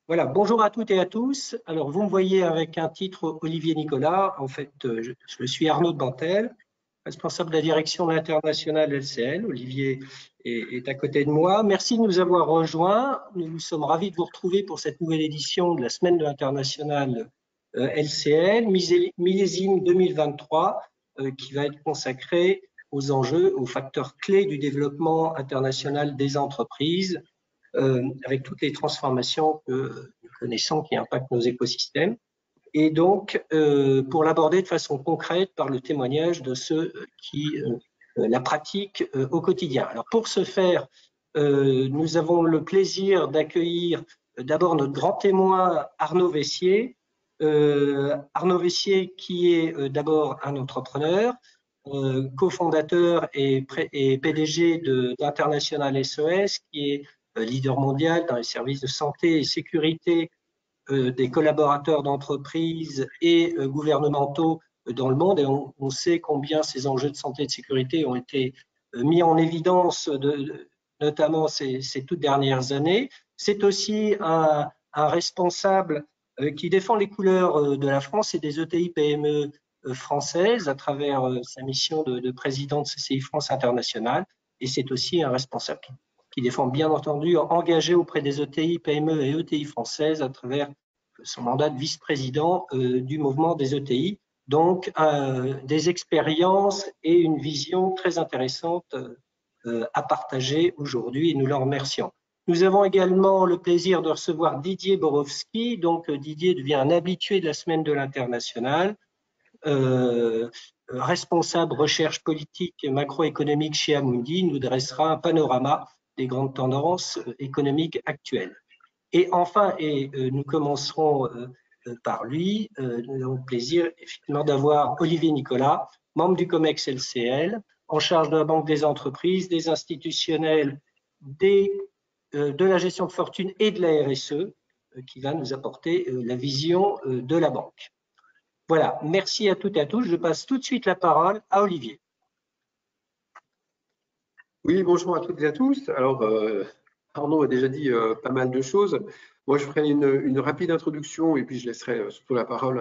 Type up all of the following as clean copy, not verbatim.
Voilà, bonjour à toutes et à tous. Alors, vous me voyez avec un titre Olivier Nicolas. En fait, je suis Arnaud de Bantel, responsable de la direction de l'international LCL. Olivier est à côté de moi. Merci de nous avoir rejoints. Nous sommes ravis de vous retrouver pour cette nouvelle édition de la Semaine de l'international LCL, millésime 2023, qui va être consacrée aux enjeux, aux facteurs clés du développement international des entreprises, avec toutes les transformations que nous connaissons qui impactent nos écosystèmes. Et donc, pour l'aborder de façon concrète par le témoignage de ceux qui la pratiquent au quotidien. Alors, pour ce faire, nous avons le plaisir d'accueillir d'abord notre grand témoin Arnaud Vessier. Arnaud Vessier qui est d'abord un entrepreneur, cofondateur et PDG d'International SOS, qui est leader mondial dans les services de santé et sécurité des collaborateurs d'entreprises et gouvernementaux dans le monde. Et on sait combien ces enjeux de santé et de sécurité ont été mis en évidence, notamment ces toutes dernières années. C'est aussi un responsable qui défend les couleurs de la France et des ETI-PME françaises à travers sa mission de président de CCI France International. Et c'est aussi un responsable qui défend bien entendu, engagé auprès des ETI, PME et ETI françaises à travers son mandat de vice-président du mouvement des ETI. Donc, des expériences et une vision très intéressante à partager aujourd'hui et nous l'en remercions. Nous avons également le plaisir de recevoir Didier Borowski. Donc, Didier devient un habitué de la Semaine de l'International, responsable recherche politique macroéconomique chez Amundi, nous dressera un panorama des grandes tendances économiques actuelles. Et enfin, nous commencerons par lui, nous avons le plaisir effectivement d'avoir Olivier Nicolas, membre du COMEX LCL, en charge de la Banque des entreprises, des institutionnels, de la gestion de fortune et de la RSE, qui va nous apporter la vision de la banque. Voilà, merci à toutes et à tous. Je passe tout de suite la parole à Olivier. Oui, bonjour à toutes et à tous. Alors, Arnaud a déjà dit pas mal de choses. Moi, je ferai une rapide introduction et puis je laisserai surtout la parole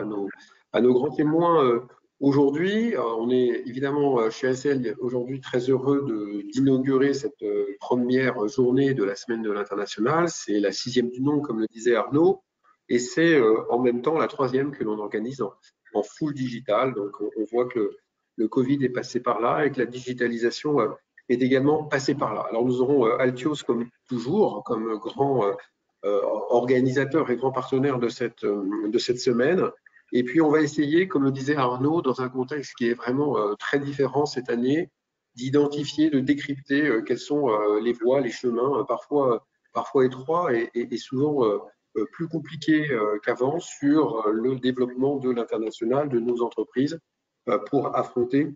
à nos grands témoins aujourd'hui. On est évidemment chez ASL aujourd'hui très heureux d'inaugurer cette première journée de la Semaine de l'International. C'est la 6e du nom, comme le disait Arnaud, et c'est en même temps la 3e que l'on organise en full digital. Donc, on voit que le Covid est passé par là et que la digitalisation est également passé par là. Alors nous aurons Altios comme toujours, comme grand organisateur et grand partenaire de cette semaine. Et puis on va essayer, comme le disait Arnaud, dans un contexte qui est vraiment très différent cette année, d'identifier, de décrypter quels sont les voies, les chemins, parfois étroits et souvent plus compliqués qu'avant sur le développement de l'international, de nos entreprises, pour affronter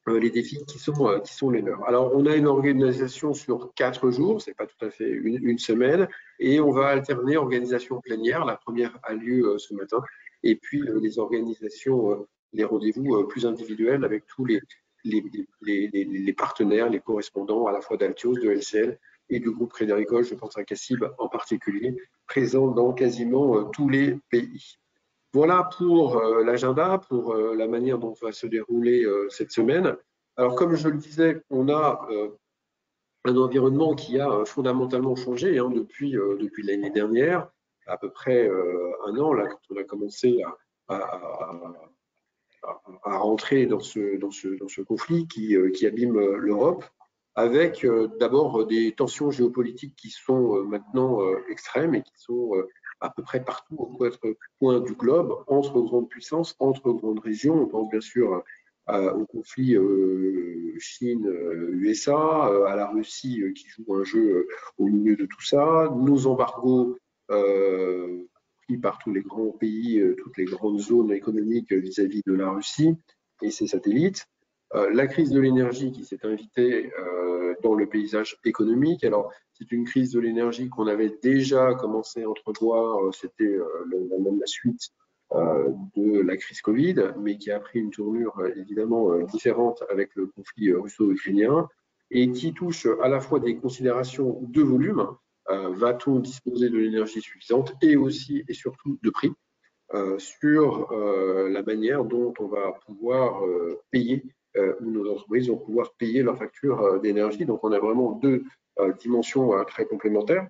les défis qui sont les leurs. Alors, on a une organisation sur 4 jours, c'est pas tout à fait une semaine, et on va alterner organisation plénière. La première a lieu ce matin, et puis les organisations, les rendez-vous plus individuels avec tous les partenaires, les correspondants à la fois d'Altios, de LCL et du groupe Crédit Agricole, je pense à Cassib en particulier, présents dans quasiment tous les pays. Voilà pour l'agenda, pour la manière dont va se dérouler cette semaine. Alors, comme je le disais, on a un environnement qui a fondamentalement changé depuis l'année dernière, à peu près un an, là, quand on a commencé à rentrer dans ce conflit qui abîme l'Europe, avec d'abord des tensions géopolitiques qui sont maintenant extrêmes et qui sont à peu près partout aux 4 coins du globe, entre grandes puissances, entre grandes régions. On pense bien sûr au conflit Chine-USA, à la Russie qui joue un jeu au milieu de tout ça, nos embargos pris par tous les grands pays, toutes les grandes zones économiques vis-à-vis de la Russie et ses satellites. La crise de l'énergie qui s'est invitée dans le paysage économique. Alors, c'est une crise de l'énergie qu'on avait déjà commencé à entrevoir, c'était la suite de la crise Covid, mais qui a pris une tournure évidemment différente avec le conflit russo-ukrainien et qui touche à la fois des considérations de volume, va-t-on disposer de l'énergie suffisante et aussi et surtout de prix sur la manière dont on va pouvoir payer, où nos entreprises vont pouvoir payer leurs factures d'énergie. Donc, on a vraiment deux dimensions très complémentaires.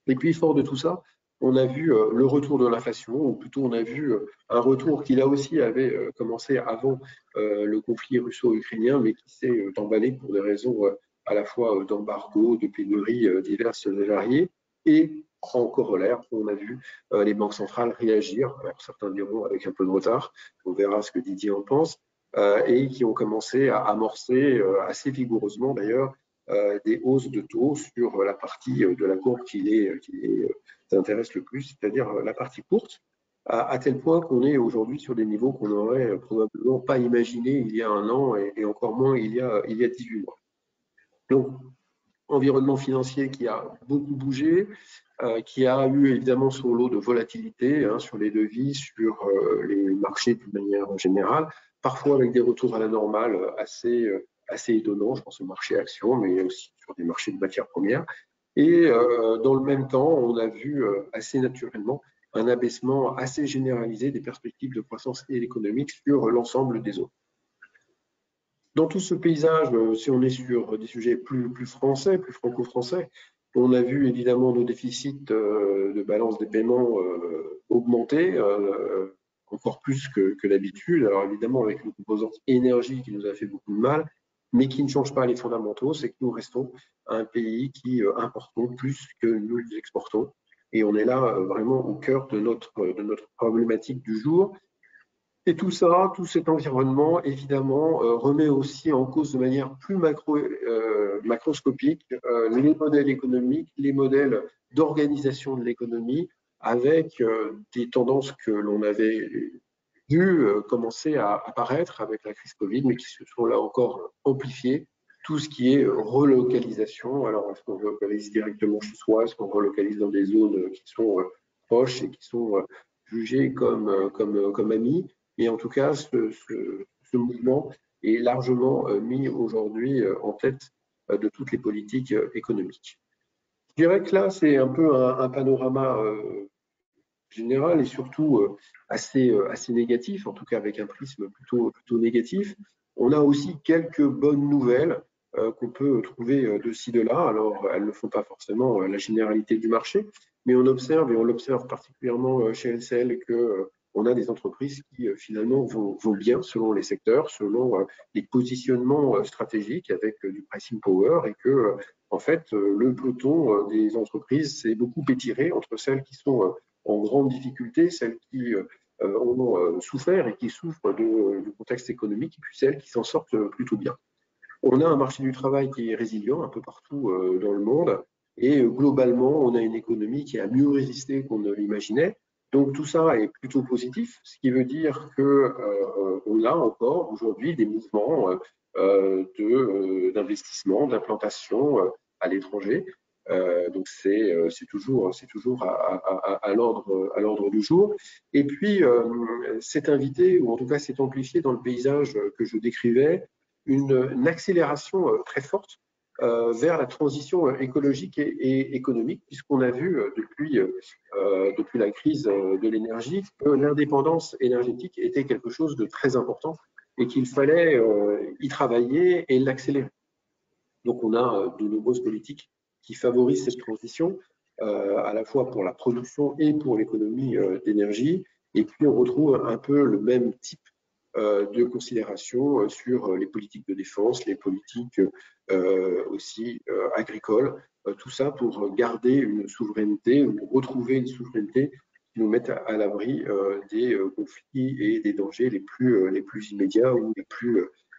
Et puis, fort de tout ça, on a vu le retour de l'inflation, ou plutôt on a vu un retour qui là aussi avait commencé avant le conflit russo-ukrainien, mais qui s'est emballé pour des raisons à la fois d'embargo, de pénuries diverses et variées. Et en corollaire, on a vu les banques centrales réagir, alors certains diront avec un peu de retard, on verra ce que Didier en pense, et qui ont commencé à amorcer assez vigoureusement d'ailleurs des hausses de taux sur la partie de la courbe qui les intéresse le plus, c'est-à-dire la partie courte, à tel point qu'on est aujourd'hui sur des niveaux qu'on n'aurait probablement pas imaginé il y a un an et encore moins il y a 18 mois. Donc, environnement financier qui a beaucoup bougé, qui a eu évidemment son lot de volatilité sur les devises, sur les marchés d'une manière générale, parfois avec des retours à la normale assez étonnants, je pense au marché actions, mais aussi sur des marchés de matières premières. Et dans le même temps, on a vu assez naturellement un abaissement assez généralisé des perspectives de croissance économique sur l'ensemble des zones. Dans tout ce paysage, si on est sur des sujets plus français, plus franco-français, on a vu évidemment nos déficits de balance des paiements augmenter encore plus que d'habitude. Alors évidemment avec une composante énergie qui nous a fait beaucoup de mal, mais qui ne change pas les fondamentaux, c'est que nous restons un pays qui importons plus que nous exportons. Et on est là vraiment au cœur de notre problématique du jour. Et tout ça, tout cet environnement, évidemment, remet aussi en cause de manière plus macroscopique les modèles économiques, les modèles d'organisation de l'économie, avec des tendances que l'on avait vues commencer à apparaître avec la crise Covid, mais qui se sont là encore amplifiées. Tout ce qui est relocalisation, alors est-ce qu'on relocalise directement chez soi, est-ce qu'on relocalise dans des zones qui sont proches et qui sont jugées comme amies? Et en tout cas, ce mouvement est largement mis aujourd'hui en tête de toutes les politiques économiques. Je dirais que là, c'est un peu un panorama général et surtout assez négatif, en tout cas avec un prisme plutôt négatif. On a aussi quelques bonnes nouvelles qu'on peut trouver de ci, de là. Alors, elles ne font pas forcément la généralité du marché, mais on observe, et on l'observe particulièrement chez LCL, que on a des entreprises qui finalement vont bien selon les secteurs, selon les positionnements stratégiques avec du pricing power et que en fait le peloton des entreprises s'est beaucoup étiré entre celles qui sont en grande difficulté, celles qui ont souffert et qui souffrent du contexte économique, et puis celles qui s'en sortent plutôt bien. On a un marché du travail qui est résilient un peu partout dans le monde, et globalement, on a une économie qui a mieux résisté qu'on ne l'imaginait. Donc tout ça est plutôt positif, ce qui veut dire qu'on a encore aujourd'hui des mouvements d'investissement, d'implantation à l'étranger. Donc c'est toujours à l'ordre du jour. Et puis c'est invité, ou en tout cas c'est amplifié dans le paysage que je décrivais, une accélération très forte vers la transition écologique et économique, puisqu'on a vu depuis la crise de l'énergie que l'indépendance énergétique était quelque chose de très important et qu'il fallait y travailler et l'accélérer. Donc on a de nombreuses politiques qui favorisent cette transition, à la fois pour la production et pour l'économie d'énergie. Et puis on retrouve un peu le même type de considération sur les politiques de défense, les politiques aussi agricoles, tout ça pour garder une souveraineté ou retrouver une souveraineté qui nous mette à l'abri des conflits et des dangers les plus immédiats ou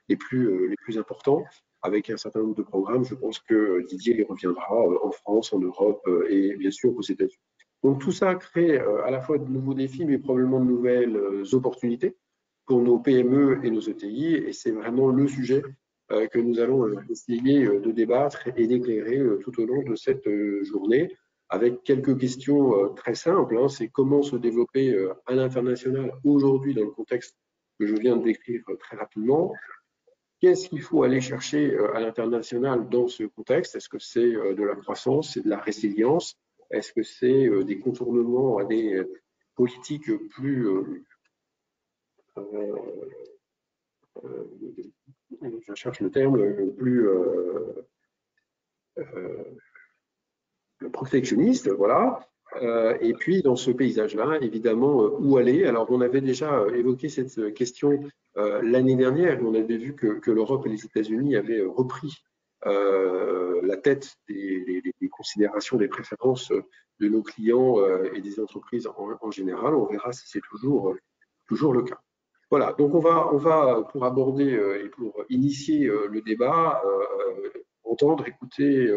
les plus importants. Avec un certain nombre de programmes, je pense que Didier y reviendra en France, en Europe et bien sûr aux États-Unis. Donc tout ça crée à la fois de nouveaux défis, mais probablement de nouvelles opportunités pour nos PME et nos ETI, et c'est vraiment le sujet que nous allons essayer de débattre et d'éclairer tout au long de cette journée, avec quelques questions très simples. C'est comment se développer à l'international aujourd'hui dans le contexte que je viens de décrire très rapidement. qu'est-ce qu'il faut aller chercher à l'international dans ce contexte? Est-ce que c'est de la croissance, c'est de la résilience? Est-ce que c'est des contournements à des politiques plus je cherche le terme, plus protectionniste, voilà. Et puis, dans ce paysage-là, évidemment, où aller? Alors, on avait déjà évoqué cette question l'année dernière. On avait vu que l'Europe et les États-Unis avaient repris la tête des considérations, des préférences de nos clients et des entreprises en général. On verra si c'est toujours le cas. Voilà, donc on va pour aborder et pour initier le débat, entendre, écouter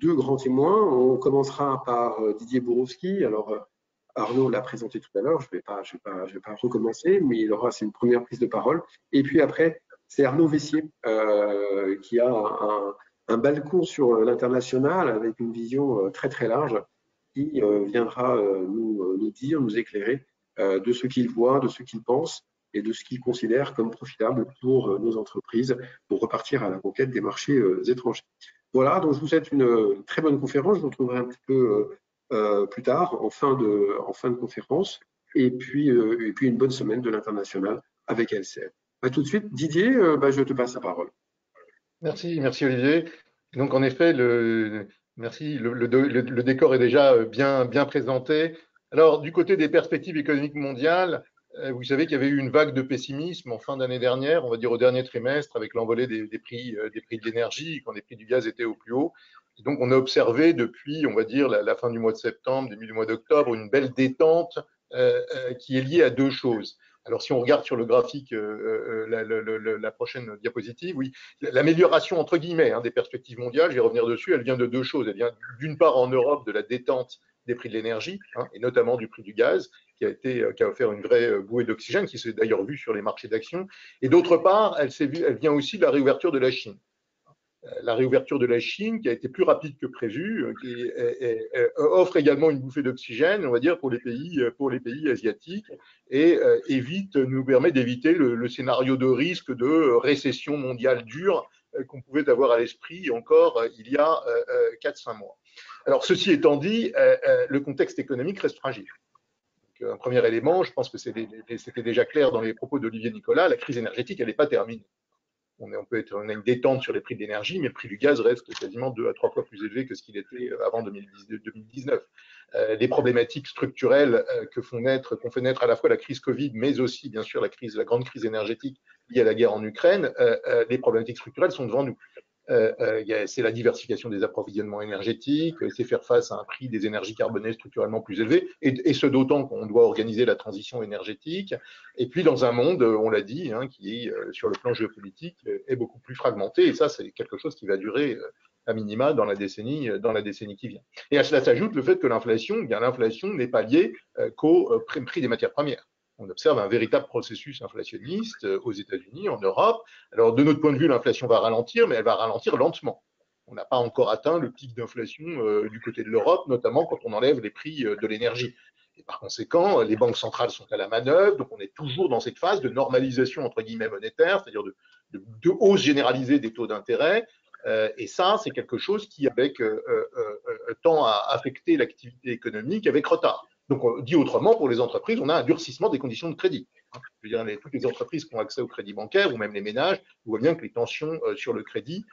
deux grands témoins. On commencera par Didier Bourowski. Alors, Arnaud l'a présenté tout à l'heure, je vais pas recommencer, mais il aura c'est une première prise de parole. Et puis après, c'est Arnaud Vessier qui a un balcon sur l'international avec une vision très très large qui viendra nous dire, nous éclairer de ce qu'il voit, de ce qu'il pense et de ce qu'il considère comme profitable pour nos entreprises pour repartir à la conquête des marchés étrangers. Voilà, donc je vous souhaite une très bonne conférence. Je vous retrouverai un petit peu plus tard, en fin de conférence, et puis une bonne semaine de l'international avec LCL. À tout de suite. Didier, je te passe la parole. Merci Olivier. Donc en effet, merci, le décor est déjà bien présenté. Alors du côté des perspectives économiques mondiales, vous savez qu'il y avait eu une vague de pessimisme en fin d'année dernière, on va dire au dernier trimestre, avec l'envolée des prix de l'énergie, quand les prix du gaz étaient au plus haut. Et donc on a observé depuis, on va dire, la fin du mois de septembre, début du mois d'octobre, une belle détente qui est liée à deux choses. Alors, si on regarde sur le graphique, la prochaine diapositive, oui, l'amélioration, entre guillemets, des perspectives mondiales, je vais revenir dessus, elle vient de deux choses. Elle vient d'une part en Europe de la détente des prix de l'énergie, et notamment du prix du gaz, qui a offert une vraie bouée d'oxygène, qui s'est d'ailleurs vue sur les marchés d'actions. Et d'autre part, elle vient aussi de la réouverture de la Chine. La réouverture de la Chine, qui a été plus rapide que prévu, qui offre également une bouffée d'oxygène, on va dire, pour les pays asiatiques, et nous permet d'éviter le scénario de risque de récession mondiale dure qu'on pouvait avoir à l'esprit encore il y a 4-5 mois. Alors, ceci étant dit, le contexte économique reste fragile. Donc, un premier élément, je pense que c'était déjà clair dans les propos d'Olivier Nicolas, la crise énergétique, elle n'est pas terminée. On a une détente sur les prix de l'énergie, mais le prix du gaz reste quasiment 2 à 3 fois plus élevé que ce qu'il était avant 2019. Les problématiques structurelles qu'ont fait naître à la fois la crise Covid, mais aussi, bien sûr, la grande crise énergétique liée à la guerre en Ukraine, les problématiques structurelles sont devant nous. C'est la diversification des approvisionnements énergétiques, c'est faire face à un prix des énergies carbonées structurellement plus élevé, et ce d'autant qu'on doit organiser la transition énergétique. Et puis dans un monde, on l'a dit, qui est sur le plan géopolitique est beaucoup plus fragmenté, et ça c'est quelque chose qui va durer à minima dans la décennie qui vient. Et à cela s'ajoute le fait que l'inflation n'est pas liée qu'au prix des matières premières. On observe un véritable processus inflationniste aux États-Unis, en Europe. Alors, de notre point de vue, l'inflation va ralentir, mais elle va ralentir lentement. On n'a pas encore atteint le pic d'inflation du côté de l'Europe, notamment quand on enlève les prix de l'énergie. Et par conséquent, les banques centrales sont à la manœuvre, donc on est toujours dans cette phase de normalisation, entre guillemets, monétaire, c'est-à-dire de hausse généralisée des taux d'intérêt. Et ça, c'est quelque chose qui, tend à affecter l'activité économique avec retard. Donc, dit autrement, pour les entreprises, on a un durcissement des conditions de crédit. Je veux dire, toutes les entreprises qui ont accès au crédit bancaire, ou même les ménages, on voit bien que les tensions sur le crédit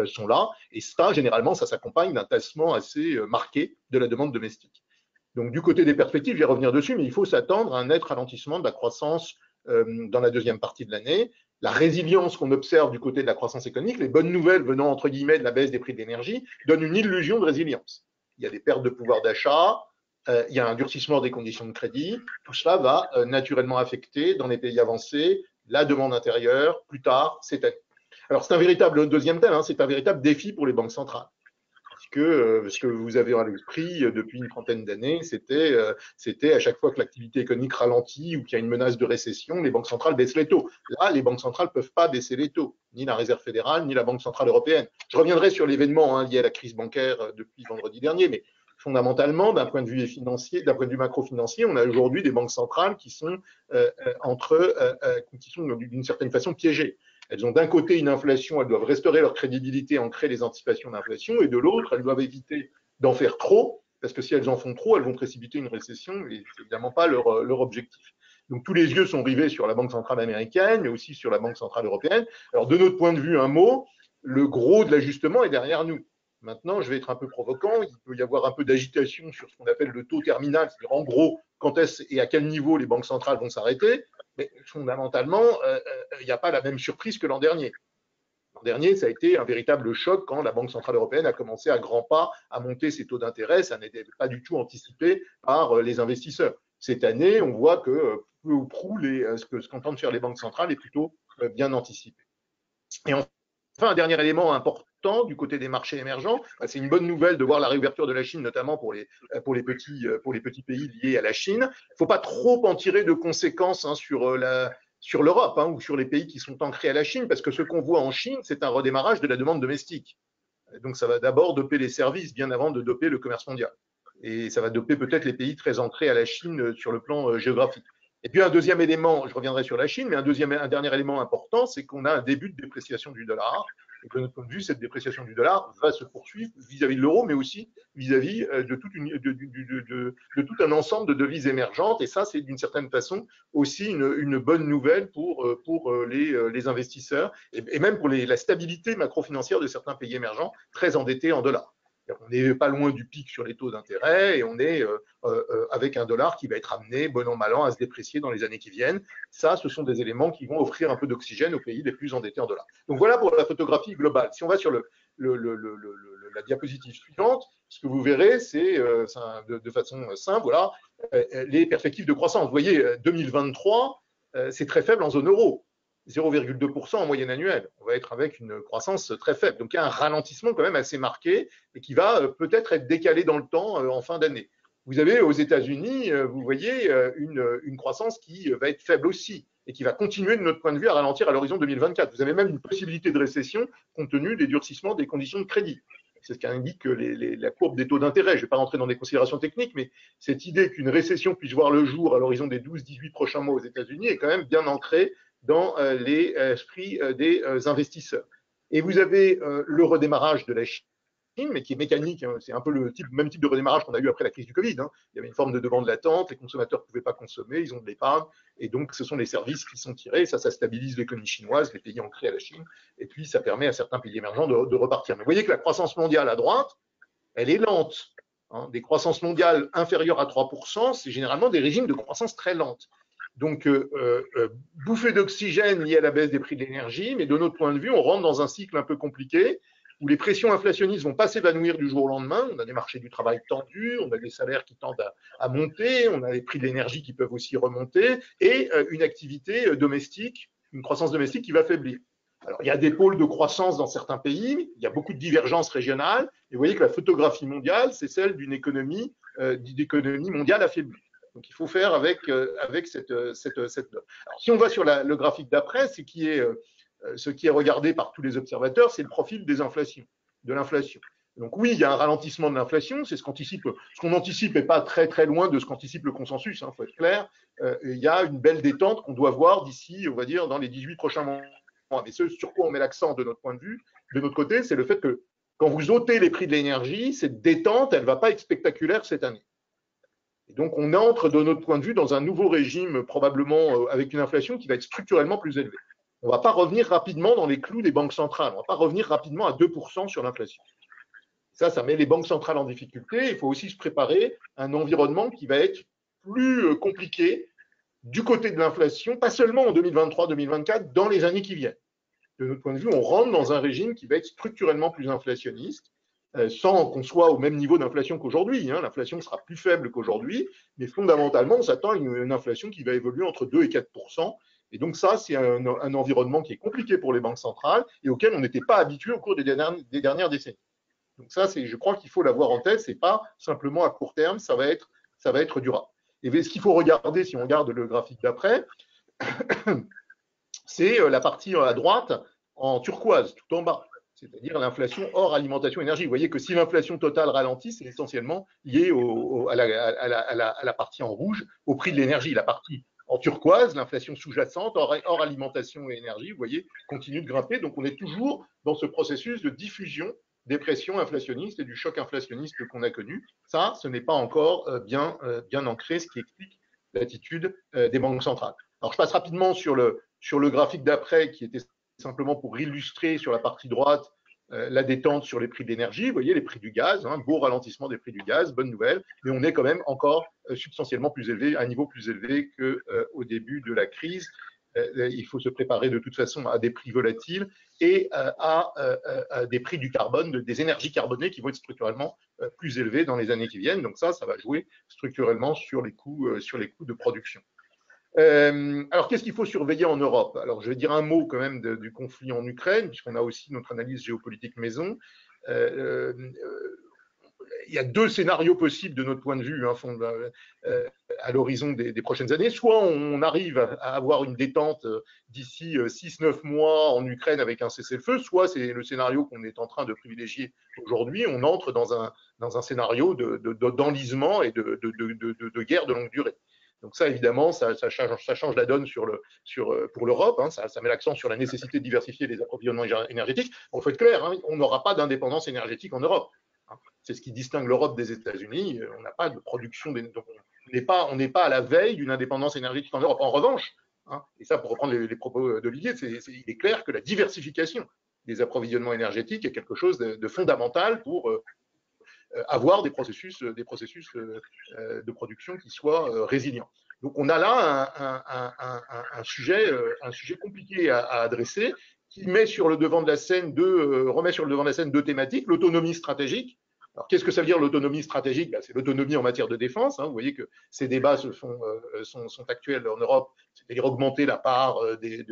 sont là. Et ça, généralement, ça s'accompagne d'un tassement assez marqué de la demande domestique. Donc, du côté des perspectives, je vais revenir dessus, mais il faut s'attendre à un net ralentissement de la croissance dans la deuxième partie de l'année. La résilience qu'on observe du côté de la croissance économique, les bonnes nouvelles venant, entre guillemets, de la baisse des prix de l'énergie, donnent une illusion de résilience. Il y a des pertes de pouvoir d'achat, il y a un durcissement des conditions de crédit. Tout cela va naturellement affecter, dans les pays avancés, la demande intérieure plus tard cette année. Alors, c'est un véritable deuxième thème, c'est un véritable défi pour les banques centrales. Ce que vous avez à l'esprit depuis une trentaine d'années, c'était à chaque fois que l'activité économique ralentit ou qu'il y a une menace de récession, les banques centrales baissent les taux. Là, les banques centrales ne peuvent pas baisser les taux, ni la Réserve fédérale, ni la Banque centrale européenne. Je reviendrai sur l'événement lié à la crise bancaire depuis vendredi dernier, mais fondamentalement, d'un point de vue financier, d'un point de vue macro-financier, on a aujourd'hui des banques centrales qui sont qui sont d'une certaine façon piégées. Elles ont d'un côté une inflation, elles doivent restaurer leur crédibilité, ancrer les anticipations d'inflation, et de l'autre, elles doivent éviter d'en faire trop, parce que si elles en font trop, elles vont précipiter une récession, et c'est évidemment pas leur objectif. Donc tous les yeux sont rivés sur la Banque centrale américaine, mais aussi sur la Banque centrale européenne. Alors de notre point de vue, un mot, le gros de l'ajustement est derrière nous. Maintenant, je vais être un peu provocant, il peut y avoir un peu d'agitation sur ce qu'on appelle le taux terminal, c'est-à-dire en gros, quand est-ce et à quel niveau les banques centrales vont s'arrêter, mais fondamentalement, il n'y a pas la même surprise que l'an dernier. L'an dernier, ça a été un véritable choc quand la Banque centrale européenne a commencé à grands pas à monter ses taux d'intérêt, ça n'était pas du tout anticipé par les investisseurs. Cette année, on voit que peu ou prou, ce qu'entendent faire les banques centrales est plutôt bien anticipé. Et enfin, un dernier élément important du côté des marchés émergents, c'est une bonne nouvelle de voir la réouverture de la Chine, notamment pour les petits pays liés à la Chine. Il ne faut pas trop en tirer de conséquences sur l'Europe ou sur les pays qui sont ancrés à la Chine, parce que ce qu'on voit en Chine, c'est un redémarrage de la demande domestique. Donc ça va d'abord doper les services bien avant de doper le commerce mondial. Et ça va doper peut-être les pays très ancrés à la Chine sur le plan géographique. Et puis un deuxième élément, je reviendrai sur la Chine, mais un dernier élément important, c'est qu'on a un début de dépréciation du dollar. Et de notre point de vue, cette dépréciation du dollar va se poursuivre vis-à-vis de l'euro, mais aussi vis-à-vis de tout un ensemble de devises émergentes. Et ça, c'est d'une certaine façon aussi une bonne nouvelle pour les investisseurs et même pour la stabilité macro-financière de certains pays émergents très endettés en dollars. On n'est pas loin du pic sur les taux d'intérêt et on est avec un dollar qui va être amené, bon an, mal an, à se déprécier dans les années qui viennent. Ça, ce sont des éléments qui vont offrir un peu d'oxygène aux pays les plus endettés en dollars. Donc voilà pour la photographie globale. Si on va sur la diapositive suivante, ce que vous verrez, c'est de façon simple, voilà, les perspectives de croissance. Vous voyez, 2023, c'est très faible en zone euro. 0,2% en moyenne annuelle. On va être avec une croissance très faible. Donc il y a un ralentissement quand même assez marqué et qui va peut-être être décalé dans le temps en fin d'année. Vous avez aux États-Unis, vous voyez, une croissance qui va être faible aussi et qui va continuer de notre point de vue à ralentir à l'horizon 2024. Vous avez même une possibilité de récession compte tenu des durcissements des conditions de crédit. C'est ce qu'indique la courbe des taux d'intérêt. Je ne vais pas rentrer dans des considérations techniques, mais cette idée qu'une récession puisse voir le jour à l'horizon des 12-18 prochains mois aux États-Unis est quand même bien ancrée dans les esprits des investisseurs. Et vous avez le redémarrage de la Chine, mais qui est mécanique. C'est un peu le même type de redémarrage qu'on a eu après la crise du Covid. Il y avait une forme de demande latente, les consommateurs ne pouvaient pas consommer, ils ont de l'épargne, et donc ce sont les services qui sont tirés. Ça stabilise l'économie chinoise, les pays ancrés à la Chine, et puis ça permet à certains pays émergents de repartir. Mais vous voyez que la croissance mondiale à droite, elle est lente. Des croissances mondiales inférieures à 3%, c'est généralement des régimes de croissance très lente. Donc, bouffée d'oxygène liée à la baisse des prix de l'énergie, mais de notre point de vue, on rentre dans un cycle un peu compliqué où les pressions inflationnistes ne vont pas s'évanouir du jour au lendemain. On a des marchés du travail tendus, on a des salaires qui tendent à monter, on a les prix de l'énergie qui peuvent aussi remonter et une activité domestique, une croissance domestique qui va faiblir. Alors, il y a des pôles de croissance dans certains pays, il y a beaucoup de divergences régionales, et vous voyez que la photographie mondiale, c'est celle d'une économie mondiale affaiblie. Donc, il faut faire avec cette note. Alors, si on va sur le graphique d'après, ce qui est regardé par tous les observateurs, c'est le profil de l'inflation. Donc oui, il y a un ralentissement de l'inflation, c'est ce qu'on anticipe n'est pas très très loin de ce qu'anticipe le consensus, il faut être clair. Il y a une belle détente qu'on doit voir d'ici, on va dire, dans les 18 prochains mois. Mais ce sur quoi on met l'accent de notre point de vue, de notre côté, c'est le fait que quand vous ôtez les prix de l'énergie, cette détente, elle ne va pas être spectaculaire cette année. Et donc, on entre, de notre point de vue, dans un nouveau régime, probablement avec une inflation qui va être structurellement plus élevée. On ne va pas revenir rapidement dans les clous des banques centrales. On ne va pas revenir rapidement à 2% sur l'inflation. Ça met les banques centrales en difficulté. Il faut aussi se préparer à un environnement qui va être plus compliqué du côté de l'inflation, pas seulement en 2023-2024, dans les années qui viennent. De notre point de vue, on rentre dans un régime qui va être structurellement plus inflationniste, sans qu'on soit au même niveau d'inflation qu'aujourd'hui. L'inflation sera plus faible qu'aujourd'hui, mais fondamentalement, on s'attend à une inflation qui va évoluer entre 2 et 4%. Et donc ça, c'est un environnement qui est compliqué pour les banques centrales et auquel on n'était pas habitué au cours des dernières décennies. Donc ça, je crois qu'il faut l'avoir en tête. C'est pas simplement à court terme, ça va être durable. Et ce qu'il faut regarder, si on regarde le graphique d'après, c'est la partie à droite en turquoise, tout en bas, c'est-à-dire l'inflation hors alimentation énergie. Vous voyez que si l'inflation totale ralentit, c'est essentiellement lié à la partie en rouge, au prix de l'énergie. La partie en turquoise, l'inflation sous-jacente, hors alimentation et énergie, vous voyez, continue de grimper. Donc, on est toujours dans ce processus de diffusion des pressions inflationnistes et du choc inflationniste qu'on a connu. Ça, ce n'est pas encore bien ancré, ce qui explique l'attitude des banques centrales. Alors, je passe rapidement sur le graphique d'après, qui était simplement pour illustrer sur la partie droite la détente sur les prix de l'énergie. Vous voyez les prix du gaz, beau ralentissement des prix du gaz, bonne nouvelle, mais on est quand même encore substantiellement plus élevé, à un niveau plus élevé qu'au début de la crise. Il faut se préparer de toute façon à des prix volatiles et à des prix du carbone, des énergies carbonées qui vont être structurellement plus élevés dans les années qui viennent. Donc ça va jouer structurellement sur les coûts de production. Alors, qu'est-ce qu'il faut surveiller en Europe? Alors, je vais dire un mot quand même du conflit en Ukraine, puisqu'on a aussi notre analyse géopolitique maison. Il y a deux scénarios possibles de notre point de vue à l'horizon des prochaines années. Soit on arrive à avoir une détente d'ici 6-9 mois en Ukraine avec un cessez-le-feu, soit c'est le scénario qu'on est en train de privilégier aujourd'hui. On entre dans un scénario d'enlisement et de guerre de longue durée. Donc ça, évidemment, ça change la donne pour l'Europe. Ça met l'accent sur la nécessité de diversifier les approvisionnements énergétiques. Il faut être clair, on n'aura pas d'indépendance énergétique en Europe. C'est ce qui distingue l'Europe des États-Unis. On n'a pas de production, donc on n'est pas à la veille d'une indépendance énergétique en Europe. En revanche, et ça pour reprendre les propos d'Olivier, il est clair que la diversification des approvisionnements énergétiques est quelque chose de fondamental pour avoir des processus de production qui soient résilients. Donc on a là un sujet compliqué à adresser, qui remet sur le devant de la scène deux thématiques: l'autonomie stratégique. Alors, qu'est-ce que ça veut dire l'autonomie stratégique? C'est l'autonomie en matière de défense. Vous voyez que ces débats sont actuels en Europe, c'est-à-dire augmenter la part des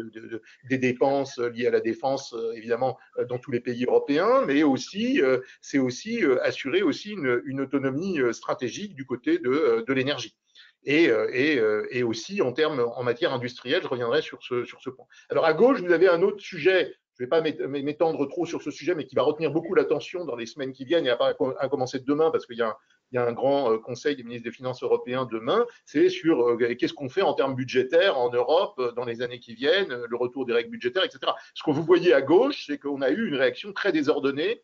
dépenses liées à la défense, évidemment, dans tous les pays européens, mais c'est aussi assurer aussi une autonomie stratégique du côté de l'énergie. Et aussi en matière industrielle, je reviendrai sur ce point. Alors à gauche, vous avez un autre sujet. Je ne vais pas m'étendre trop sur ce sujet, mais qui va retenir beaucoup l'attention dans les semaines qui viennent, et à commencer demain, parce qu'il y a un grand conseil des ministres des Finances européens demain. C'est sur qu'est-ce qu'on fait en termes budgétaires en Europe dans les années qui viennent, le retour des règles budgétaires, etc. Ce que vous voyez à gauche, c'est qu'on a eu une réaction très désordonnée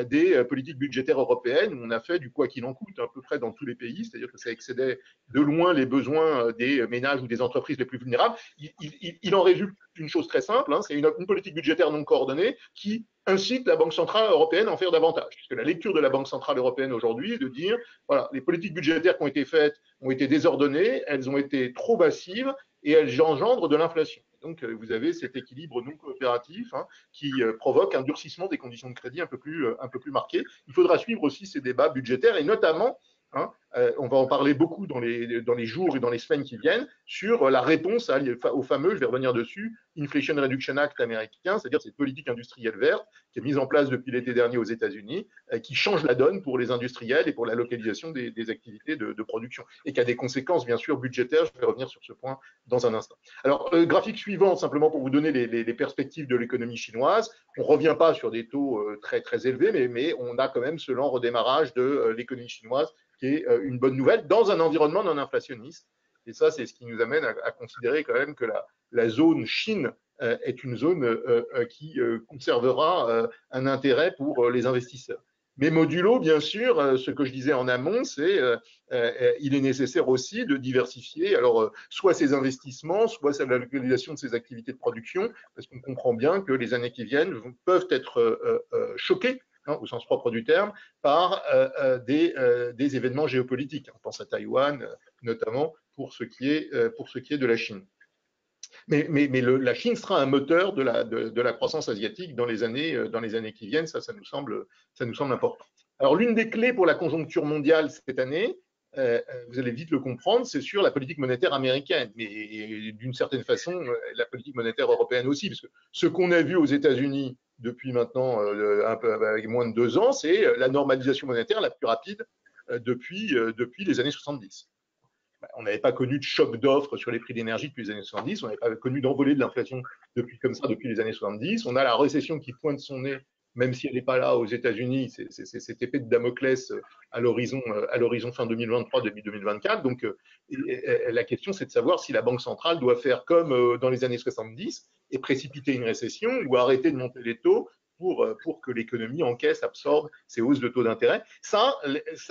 des politiques budgétaires européennes, où on a fait du quoi qu'il en coûte à peu près dans tous les pays, c'est-à-dire que ça excédait de loin les besoins des ménages ou des entreprises les plus vulnérables. Il en résulte une chose très simple, c'est une politique budgétaire non coordonnée qui incite la Banque centrale européenne à en faire davantage. Puisque la lecture de la Banque centrale européenne aujourd'hui est de dire, voilà, les politiques budgétaires qui ont été faites ont été désordonnées, elles ont été trop massives et elles engendrent de l'inflation. Donc, vous avez cet équilibre non coopératif qui provoque un durcissement des conditions de crédit un peu plus marqué. Il faudra suivre aussi ces débats budgétaires et notamment, on va en parler beaucoup dans les jours et dans les semaines qui viennent, sur la réponse au fameux, je vais revenir dessus, Inflation Reduction Act américain, c'est-à-dire cette politique industrielle verte qui est mise en place depuis l'été dernier aux États-Unis, qui change la donne pour les industriels et pour la localisation des activités de production, et qui a des conséquences bien sûr budgétaires. Je vais revenir sur ce point dans un instant. Alors, graphique suivant, simplement pour vous donner les perspectives de l'économie chinoise. On ne revient pas sur des taux très, très élevés, mais on a quand même ce lent redémarrage de l'économie chinoise, qui est une bonne nouvelle dans un environnement non inflationniste. Et ça, c'est ce qui nous amène à considérer quand même que la zone Chine est une zone qui conservera un intérêt pour les investisseurs. Mais modulo, bien sûr, ce que je disais en amont, c'est il est nécessaire aussi de diversifier, alors soit ses investissements, soit la localisation de ses activités de production, parce qu'on comprend bien que les années qui viennent peuvent être choquées, au sens propre du terme, par des événements géopolitiques. On pense à Taïwan, notamment pour ce qui est de la Chine. Mais la Chine sera un moteur de la croissance asiatique dans les années qui viennent. Ça nous semble important. Alors, l'une des clés pour la conjoncture mondiale cette année, vous allez vite le comprendre, c'est sur la politique monétaire américaine, mais d'une certaine façon, la politique monétaire européenne aussi, parce que ce qu'on a vu aux États-Unis depuis maintenant avec moins de 2 ans, c'est la normalisation monétaire la plus rapide depuis les années 70. On n'avait pas connu de choc d'offres sur les prix d'énergie depuis les années 70, on n'avait pas connu d'envolée de l'inflation depuis les années 70, on a la récession qui pointe son nez même si elle n'est pas là aux États-Unis, c'est cette épée de Damoclès à l'horizon fin 2023, début 2024. Donc, la question, c'est de savoir si la Banque centrale doit faire comme dans les années 70 et précipiter une récession ou arrêter de monter les taux pour que l'économie encaisse, absorbe ces hausses de taux d'intérêt. Ça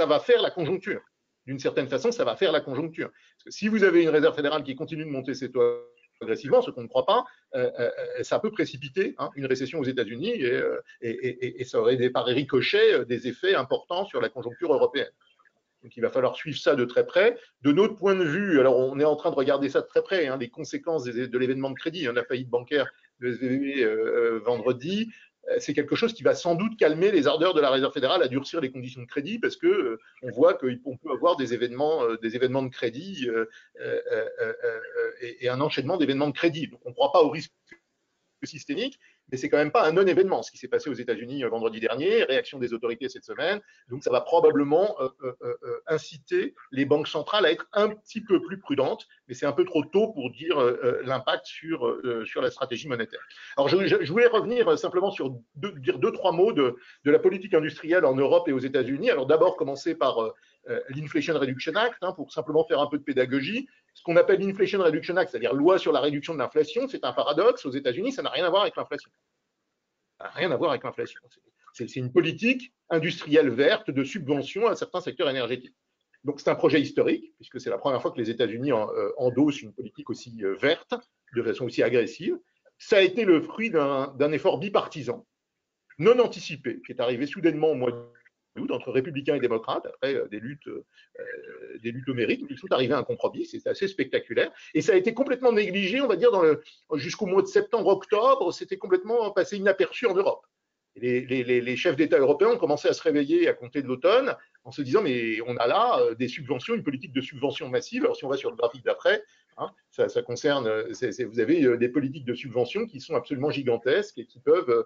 va faire la conjoncture. D'une certaine façon, ça va faire la conjoncture. Parce que si vous avez une réserve fédérale qui continue de monter ses taux agressivement, ce qu'on ne croit pas, ça peut précipiter une récession aux États-Unis et ça aurait par ricochet des effets importants sur la conjoncture européenne. Donc il va falloir suivre ça de très près. De notre point de vue, alors on est en train de regarder ça de très près, les conséquences de l'événement de crédit, la faillite bancaire de SVB vendredi, c'est quelque chose qui va sans doute calmer les ardeurs de la Réserve fédérale à durcir les conditions de crédit parce que on voit qu'on peut avoir des événements de crédit et un enchaînement d'événements de crédit. Donc on ne croit pas au risque systémique, mais c'est quand même pas un non-événement, ce qui s'est passé aux États-Unis vendredi dernier, réaction des autorités cette semaine. Donc ça va probablement inciter les banques centrales à être un petit peu plus prudentes, mais c'est un peu trop tôt pour dire l'impact sur la stratégie monétaire. Alors je voulais revenir simplement sur dire 2-3 mots de la politique industrielle en Europe et aux États-Unis. Alors d'abord commencer par l'Inflation Reduction Act, pour simplement faire un peu de pédagogie. Ce qu'on appelle l'Inflation Reduction Act, c'est-à-dire loi sur la réduction de l'inflation, c'est un paradoxe. Aux États-Unis, ça n'a rien à voir avec l'inflation. Ça n'a rien à voir avec l'inflation. C'est une politique industrielle verte de subvention à certains secteurs énergétiques. Donc c'est un projet historique, puisque c'est la première fois que les États-Unis endossent une politique aussi verte, de façon aussi agressive. Ça a été le fruit d'un effort bipartisan, non anticipé, qui est arrivé soudainement au mois d'août entre républicains et démocrates, après des luttes au mérite. Ils sont arrivés à un compromis, c'est assez spectaculaire. Et ça a été complètement négligé, on va dire, jusqu'au mois de septembre-octobre, c'était complètement passé inaperçu en Europe. Les chefs d'État européens ont commencé à se réveiller à compter de l'automne en se disant mais on a là des subventions, une politique de subvention massive. Alors si on va sur le graphique d'après, ça concerne, vous avez des politiques de subvention qui sont absolument gigantesques et qui peuvent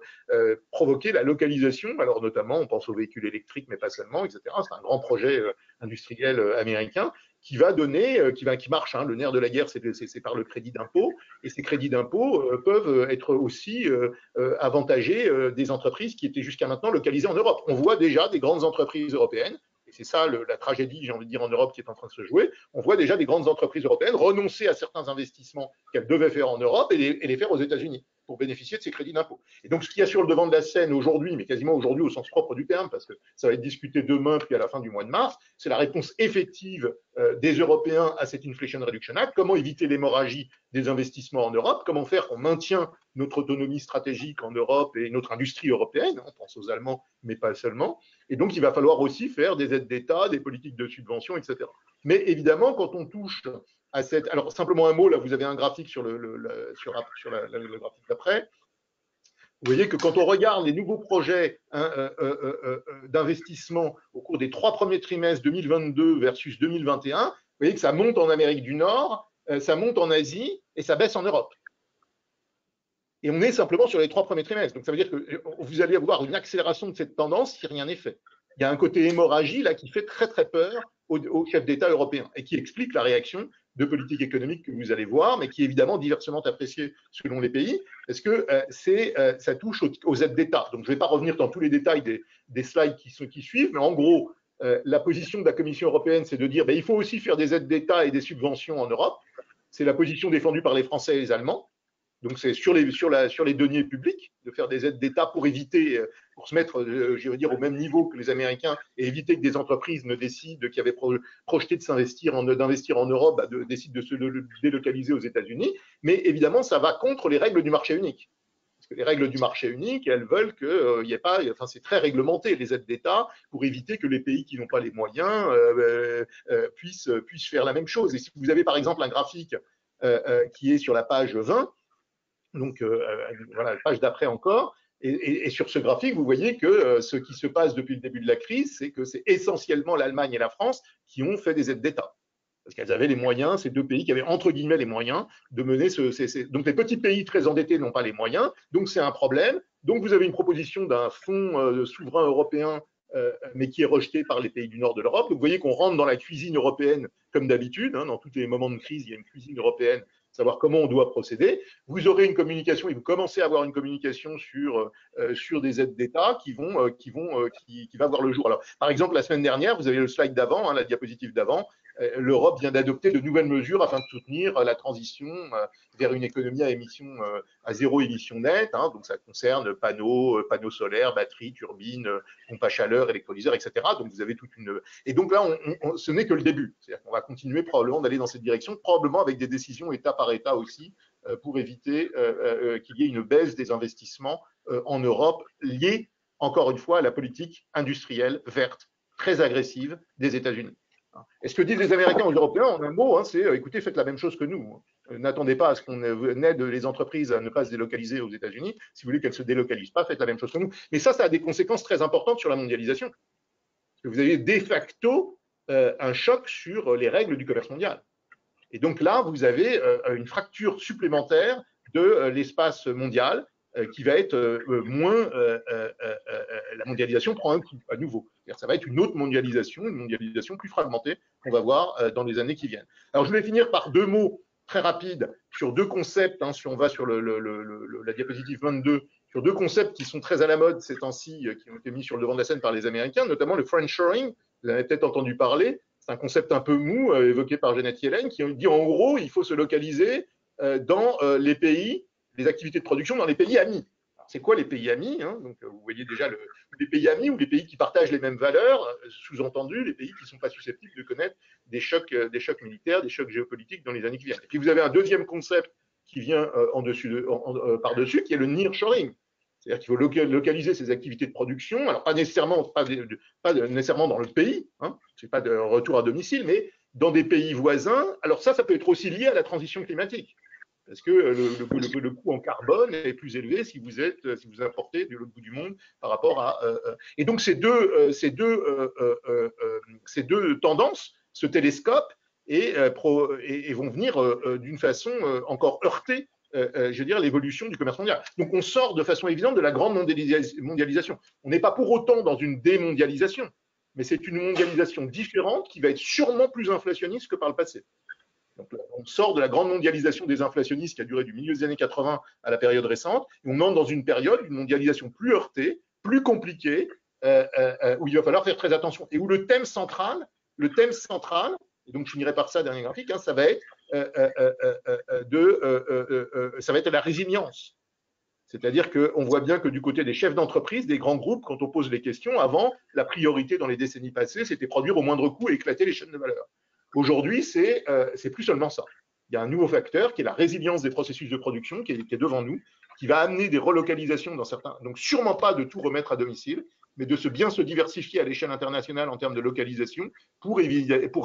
provoquer la localisation. Alors notamment, on pense aux véhicules électriques, mais pas seulement, etc. C'est un grand projet industriel américain qui va donner, qui marche. Le nerf de la guerre, c'est par le crédit d'impôt, et ces crédits d'impôt peuvent être aussi avantagés des entreprises qui étaient jusqu'à maintenant localisées en Europe. On voit déjà des grandes entreprises européennes, et c'est ça la tragédie, j'ai envie de dire, en Europe qui est en train de se jouer. On voit déjà des grandes entreprises européennes renoncer à certains investissements qu'elles devaient faire en Europe et les faire aux États-Unis pour bénéficier de ces crédits d'impôt. Et donc, ce qu'il y a sur le devant de la scène aujourd'hui, mais quasiment aujourd'hui au sens propre du terme, parce que ça va être discuté demain puis à la fin du mois de mars, c'est la réponse effective des Européens à cette Inflation Reduction Act. Comment éviter l'hémorragie des investissements en Europe? Comment faire qu'on maintienne notre autonomie stratégique en Europe et notre industrie européenne? On pense aux Allemands, mais pas seulement. Et donc, il va falloir aussi faire des aides d'État, des politiques de subvention, etc. Mais évidemment, quand on touche à cette… Alors, simplement un mot, là, vous avez un graphique sur le graphique d'après. Vous voyez que quand on regarde les nouveaux projets d'investissement au cours des 3 premiers trimestres 2022 versus 2021, vous voyez que ça monte en Amérique du Nord, ça monte en Asie et ça baisse en Europe. Et on est simplement sur les 3 premiers trimestres. Donc ça veut dire que vous allez avoir une accélération de cette tendance si rien n'est fait. Il y a un côté hémorragie là qui fait très très peur aux chefs d'État européens et qui explique la réaction de politique économique que vous allez voir, mais qui est évidemment diversement appréciée selon les pays, parce que ça touche aux aides d'État. Donc je ne vais pas revenir dans tous les détails des slides qui suivent, mais en gros, la position de la Commission européenne, c'est de dire il faut aussi faire des aides d'État et des subventions en Europe. C'est la position défendue par les Français et les Allemands. Donc c'est sur les deniers publics de faire des aides d'État pour éviter, pour se mettre, je veux dire, au même niveau que les Américains et éviter que des entreprises ne décident, qui avaient projeté d'investir en Europe, décident de se délocaliser aux États-Unis. Mais évidemment, ça va contre les règles du marché unique. Parce que les règles du marché unique, elles veulent qu'il n'y ait pas, enfin c'est très réglementé les aides d'État pour éviter que les pays qui n'ont pas les moyens puissent faire la même chose. Et si vous avez par exemple un graphique qui est sur la page 20, donc voilà, la page d'après encore, et sur ce graphique, vous voyez que ce qui se passe depuis le début de la crise, c'est que c'est essentiellement l'Allemagne et la France qui ont fait des aides d'État. Parce qu'elles avaient les moyens, ces deux pays qui avaient entre guillemets les moyens de mener donc les petits pays très endettés n'ont pas les moyens, donc c'est un problème. Donc vous avez une proposition d'un fonds souverain européen, mais qui est rejeté par les pays du nord de l'Europe. Donc vous voyez qu'on rentre dans la cuisine européenne comme d'habitude. Dans tous les moments de crise, il y a une cuisine européenne savoir comment on doit procéder. Vous aurez une communication et vous commencez à avoir une communication sur des aides d'État qui va voir le jour. Alors, par exemple, la semaine dernière, vous avez le slide d'avant, la diapositive d'avant, l'Europe vient d'adopter de nouvelles mesures afin de soutenir la transition vers une économie à zéro émission nette. Donc, ça concerne panneaux solaires, batteries, turbines, pompes à chaleur, électrolyseurs, etc. Donc, vous avez toute une… Et donc là, ce n'est que le début. C'est-à-dire qu'on va continuer probablement d'aller dans cette direction, probablement avec des décisions État par État aussi, pour éviter qu'il y ait une baisse des investissements en Europe liée, encore une fois, à la politique industrielle verte, très agressive des États-Unis. Et ce que disent les Américains aux Européens, en un mot, c'est écoutez, faites la même chose que nous. N'attendez pas à ce qu'on aide les entreprises à ne pas se délocaliser aux États-Unis. Si vous voulez qu'elles ne se délocalisent pas, faites la même chose que nous. Mais ça a des conséquences très importantes sur la mondialisation. Parce que vous avez de facto un choc sur les règles du commerce mondial. Et donc là, vous avez une fracture supplémentaire de l'espace mondial qui va être moins… la mondialisation prend un coup à nouveau. Ça va être une autre mondialisation plus fragmentée qu'on va voir dans les années qui viennent. Alors, je vais finir par deux mots très rapides sur deux concepts, si on va sur la diapositive 22, sur deux concepts qui sont très à la mode ces temps-ci, qui ont été mis sur le devant de la scène par les Américains, notamment le friendshoring. Vous en avez peut-être entendu parler. C'est un concept un peu mou, évoqué par Janet Yellen, qui dit en gros, il faut se localiser dans les pays, les activités de production dans les pays amis. C'est quoi les pays amis, Donc, vous voyez déjà les pays amis ou les pays qui partagent les mêmes valeurs, sous-entendu les pays qui ne sont pas susceptibles de connaître des chocs militaires, des chocs géopolitiques dans les années qui viennent. Et puis vous avez un deuxième concept qui vient par-dessus, qui est le nearshoring. C'est-à-dire qu'il faut localiser ces activités de production, alors pas nécessairement dans le pays, c'est pas de retour à domicile, mais dans des pays voisins. Alors ça peut être aussi lié à la transition climatique. Parce que le coût en carbone est plus élevé si vous importez de l'autre bout du monde par rapport à… Et donc, ces deux tendances se télescopent et vont venir d'une façon encore heurter, je veux dire, l'évolution du commerce mondial. Donc, on sort de façon évidente de la grande mondialisation. On n'est pas pour autant dans une démondialisation, mais c'est une mondialisation différente qui va être sûrement plus inflationniste que par le passé. Donc, on sort de la grande mondialisation des inflationnistes qui a duré du milieu des années 80 à la période récente, et on entre dans une période, une mondialisation plus heurtée, plus compliquée, où il va falloir faire très attention, et où le thème central, et donc je finirai par ça, dernier graphique, ça va être la résilience. C'est-à-dire qu'on voit bien que du côté des chefs d'entreprise, des grands groupes, quand on pose les questions, avant, la priorité dans les décennies passées, c'était produire au moindre coût et éclater les chaînes de valeur. Aujourd'hui, c'est plus seulement ça. Il y a un nouveau facteur qui est la résilience des processus de production qui est devant nous, qui va amener des relocalisations dans certains… Donc, sûrement pas de tout remettre à domicile, mais de bien se diversifier à l'échelle internationale en termes de localisation pour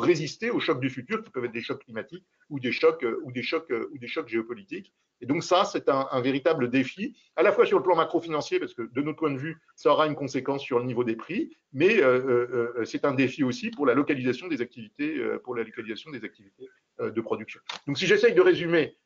résister aux chocs du futur, qui peuvent être des chocs climatiques ou des chocs géopolitiques. Et donc ça, c'est un véritable défi, à la fois sur le plan macro-financier, parce que de notre point de vue, ça aura une conséquence sur le niveau des prix, mais c'est un défi aussi pour la localisation des activités, de production. Donc si j'essaye de résumer,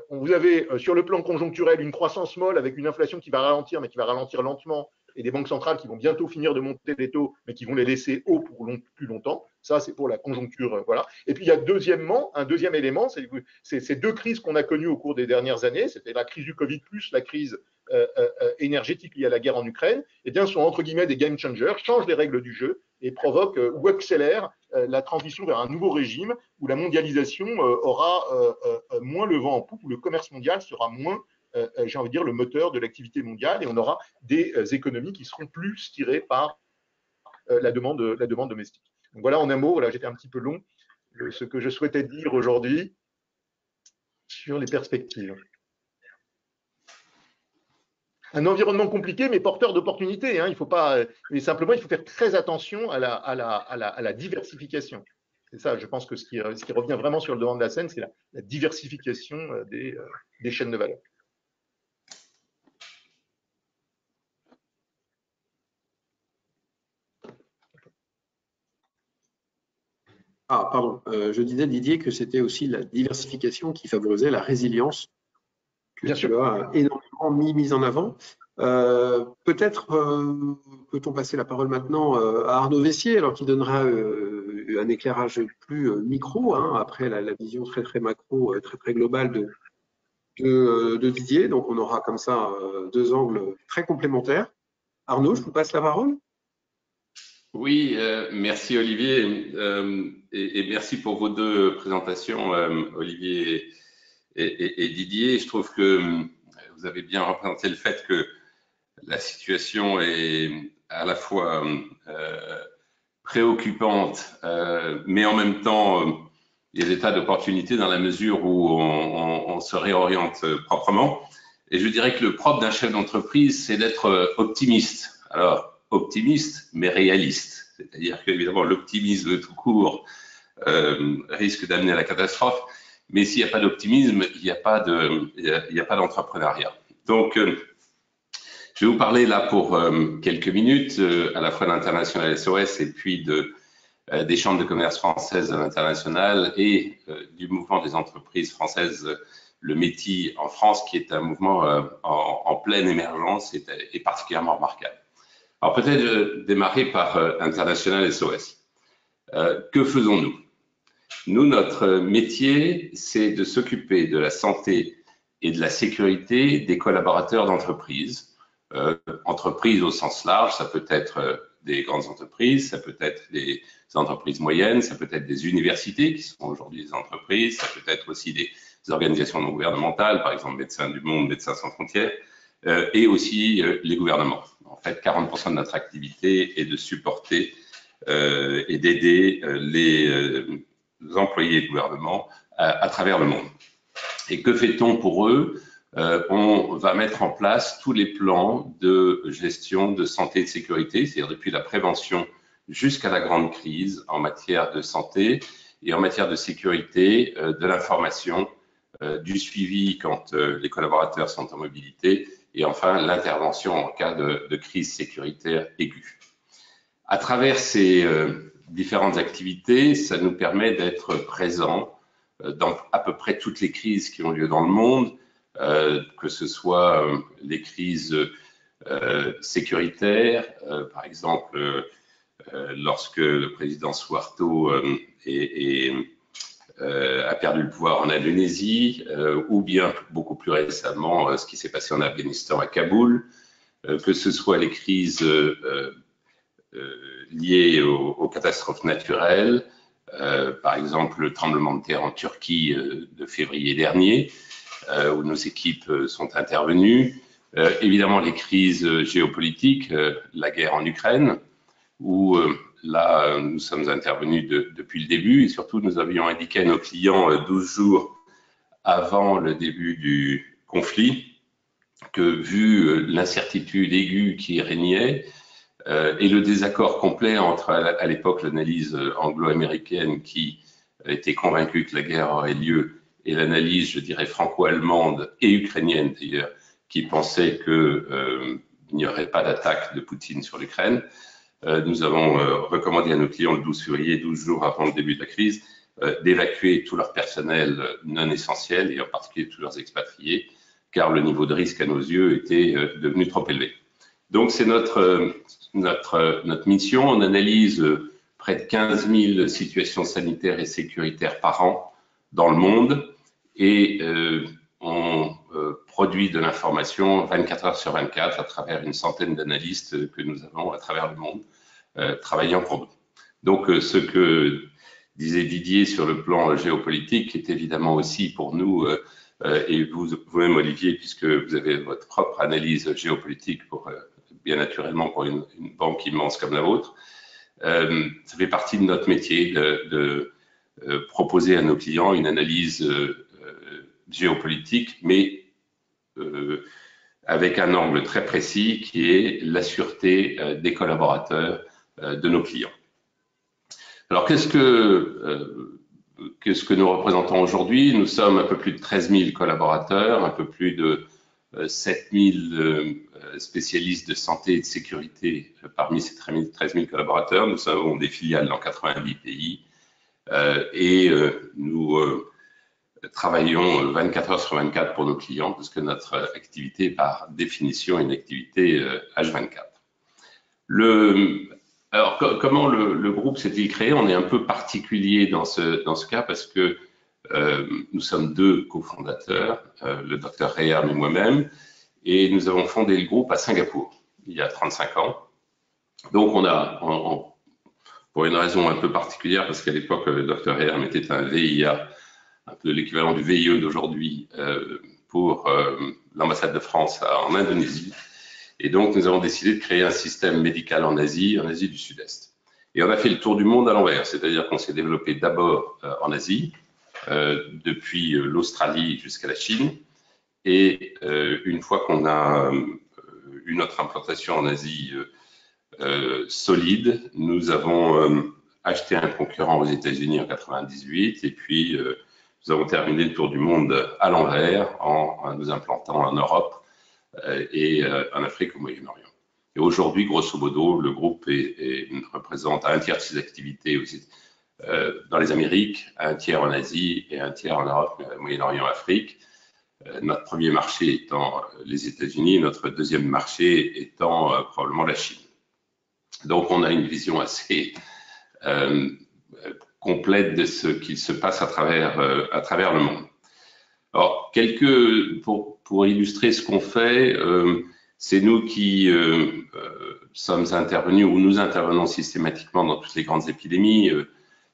vous avez sur le plan conjoncturel une croissance molle avec une inflation qui va ralentir, mais qui va ralentir lentement, et des banques centrales qui vont bientôt finir de monter les taux, mais qui vont les laisser hauts pour plus longtemps. Ça, c'est pour la conjoncture. Voilà. Et puis, il y a un deuxième élément, c'est ces deux crises qu'on a connues au cours des dernières années, c'était la crise du Covid plus la crise énergétique liée à la guerre en Ukraine, eh bien, sont entre guillemets des game changers, changent les règles du jeu et provoquent ou accélèrent la transition vers un nouveau régime où la mondialisation aura moins le vent en poupe, où le commerce mondial sera moins j'ai envie de dire, le moteur de l'activité mondiale, et on aura des économies qui seront plus tirées par la demande domestique. Donc voilà, en un mot, j'étais un petit peu long, ce que je souhaitais dire aujourd'hui sur les perspectives. Un environnement compliqué, mais porteur d'opportunités. Il faut faire très attention à la diversification. C'est ça, je pense que ce qui revient vraiment sur le devant de la scène, c'est la diversification des chaînes de valeur. Ah, pardon. Je disais, Didier, que c'était aussi la diversification qui favorisait la résilience, que tu as énormément mis en avant. Peut-être peut-on passer la parole maintenant à Arnaud Vessier, alors qui donnera un éclairage plus micro, hein, après la vision très très macro, très très globale de Didier. Donc on aura comme ça deux angles très complémentaires. Arnaud, je vous passe la parole. Oui, merci Olivier et merci pour vos deux présentations, Olivier et Didier. Je trouve que vous avez bien représenté le fait que la situation est à la fois préoccupante, mais en même temps, il y a des tas d'opportunités dans la mesure où on se réoriente proprement. Et je dirais que le propre d'un chef d'entreprise, c'est d'être optimiste. Alors, optimiste, mais réaliste. C'est-à-dire qu'évidemment, l'optimisme tout court risque d'amener à la catastrophe. Mais s'il n'y a pas d'optimisme, il n'y a pas d'entrepreneuriat. Donc, je vais vous parler là pour quelques minutes, à la fois d'International SOS et puis des chambres de commerce françaises à l'international et du mouvement des entreprises françaises, le METI en France, qui est un mouvement en pleine émergence et particulièrement remarquable. Alors peut-être démarrer par International SOS. Que faisons-nous? Nous, notre métier, c'est de s'occuper de la santé et de la sécurité des collaborateurs d'entreprise. Entreprises au sens large, ça peut être des grandes entreprises, ça peut être des entreprises moyennes, ça peut être des universités qui sont aujourd'hui des entreprises, ça peut être aussi des organisations non gouvernementales, par exemple Médecins du Monde, Médecins sans frontières, et aussi les gouvernements. En fait, 40% de notre activité est de supporter et d'aider les employés du gouvernement à travers le monde. Et que fait-on pour eux? On va mettre en place tous les plans de gestion de santé et de sécurité, c'est-à-dire depuis la prévention jusqu'à la grande crise en matière de santé et en matière de sécurité, de l'information, du suivi quand les collaborateurs sont en mobilité et enfin l'intervention en cas de crise sécuritaire aiguë. À travers ces différentes activités, ça nous permet d'être présents dans à peu près toutes les crises qui ont lieu dans le monde, que ce soit les crises sécuritaires, par exemple lorsque le président Suharto a perdu le pouvoir en Indonésie, ou bien beaucoup plus récemment ce qui s'est passé en Afghanistan à Kaboul, que ce soit les crises liées aux catastrophes naturelles, par exemple le tremblement de terre en Turquie de février dernier, où nos équipes sont intervenues. Évidemment, les crises géopolitiques, la guerre en Ukraine, où là, nous sommes intervenus depuis le début et surtout, nous avions indiqué à nos clients 12 jours avant le début du conflit que, vu l'incertitude aiguë qui régnait et le désaccord complet entre, à l'époque, l'analyse anglo-américaine qui était convaincue que la guerre aurait lieu et l'analyse, je dirais, franco-allemande et ukrainienne d'ailleurs, qui pensait qu'il n'y aurait pas d'attaque de Poutine sur l'Ukraine. Nous avons recommandé à nos clients le 12 février, 12 jours avant le début de la crise, d'évacuer tout leur personnel non essentiel et en particulier tous leurs expatriés, car le niveau de risque à nos yeux était devenu trop élevé. Donc c'est notre mission. On analyse près de 15 000 situations sanitaires et sécuritaires par an dans le monde et on produit de l'information 24 heures sur 24 à travers une centaine d'analystes que nous avons à travers le monde travaillant pour nous. Donc ce que disait Didier sur le plan géopolitique est évidemment aussi pour nous et vous-même Olivier, puisque vous avez votre propre analyse géopolitique pour bien naturellement pour une banque immense comme la vôtre, ça fait partie de notre métier de proposer à nos clients une analyse géopolitique, mais avec un angle très précis qui est la sûreté des collaborateurs de nos clients. Alors, qu'est-ce que nous représentons aujourd'hui? Nous sommes un peu plus de 13 000 collaborateurs, un peu plus de 7 000 spécialistes de santé et de sécurité parmi ces 13 000 collaborateurs. Nous avons des filiales dans 90 pays et nous travaillons 24 heures sur 24 pour nos clients, parce que notre activité est par définition une activité H24. Alors, comment le groupe s'est-il créé? On est un peu particulier dans ce cas parce que nous sommes deux cofondateurs, le docteur Rayam et moi-même, et nous avons fondé le groupe à Singapour il y a 35 ans. Donc, pour une raison un peu particulière, parce qu'à l'époque, le docteur Rayam était un VIA, un peu l'équivalent du VIE d'aujourd'hui pour l'ambassade de France en Indonésie. Et donc, nous avons décidé de créer un système médical en Asie du Sud-Est. Et on a fait le tour du monde à l'envers, c'est-à-dire qu'on s'est développé d'abord en Asie, depuis l'Australie jusqu'à la Chine. Et une fois qu'on a eu notre implantation en Asie solide, nous avons acheté un concurrent aux États-Unis en 98, et puis nous avons terminé le tour du monde à l'envers en nous implantant en Europe et en Afrique au Moyen-Orient. Et aujourd'hui, grosso modo, le groupe représente un tiers de ses activités dans les Amériques, un tiers en Asie et un tiers en Europe, Moyen-Orient, Afrique. Notre premier marché étant les États-Unis, notre deuxième marché étant probablement la Chine. Donc, on a une vision assez complète de ce qui se passe à travers le monde. Alors, pour illustrer ce qu'on fait, c'est nous qui sommes intervenus, ou nous intervenons systématiquement dans toutes les grandes épidémies,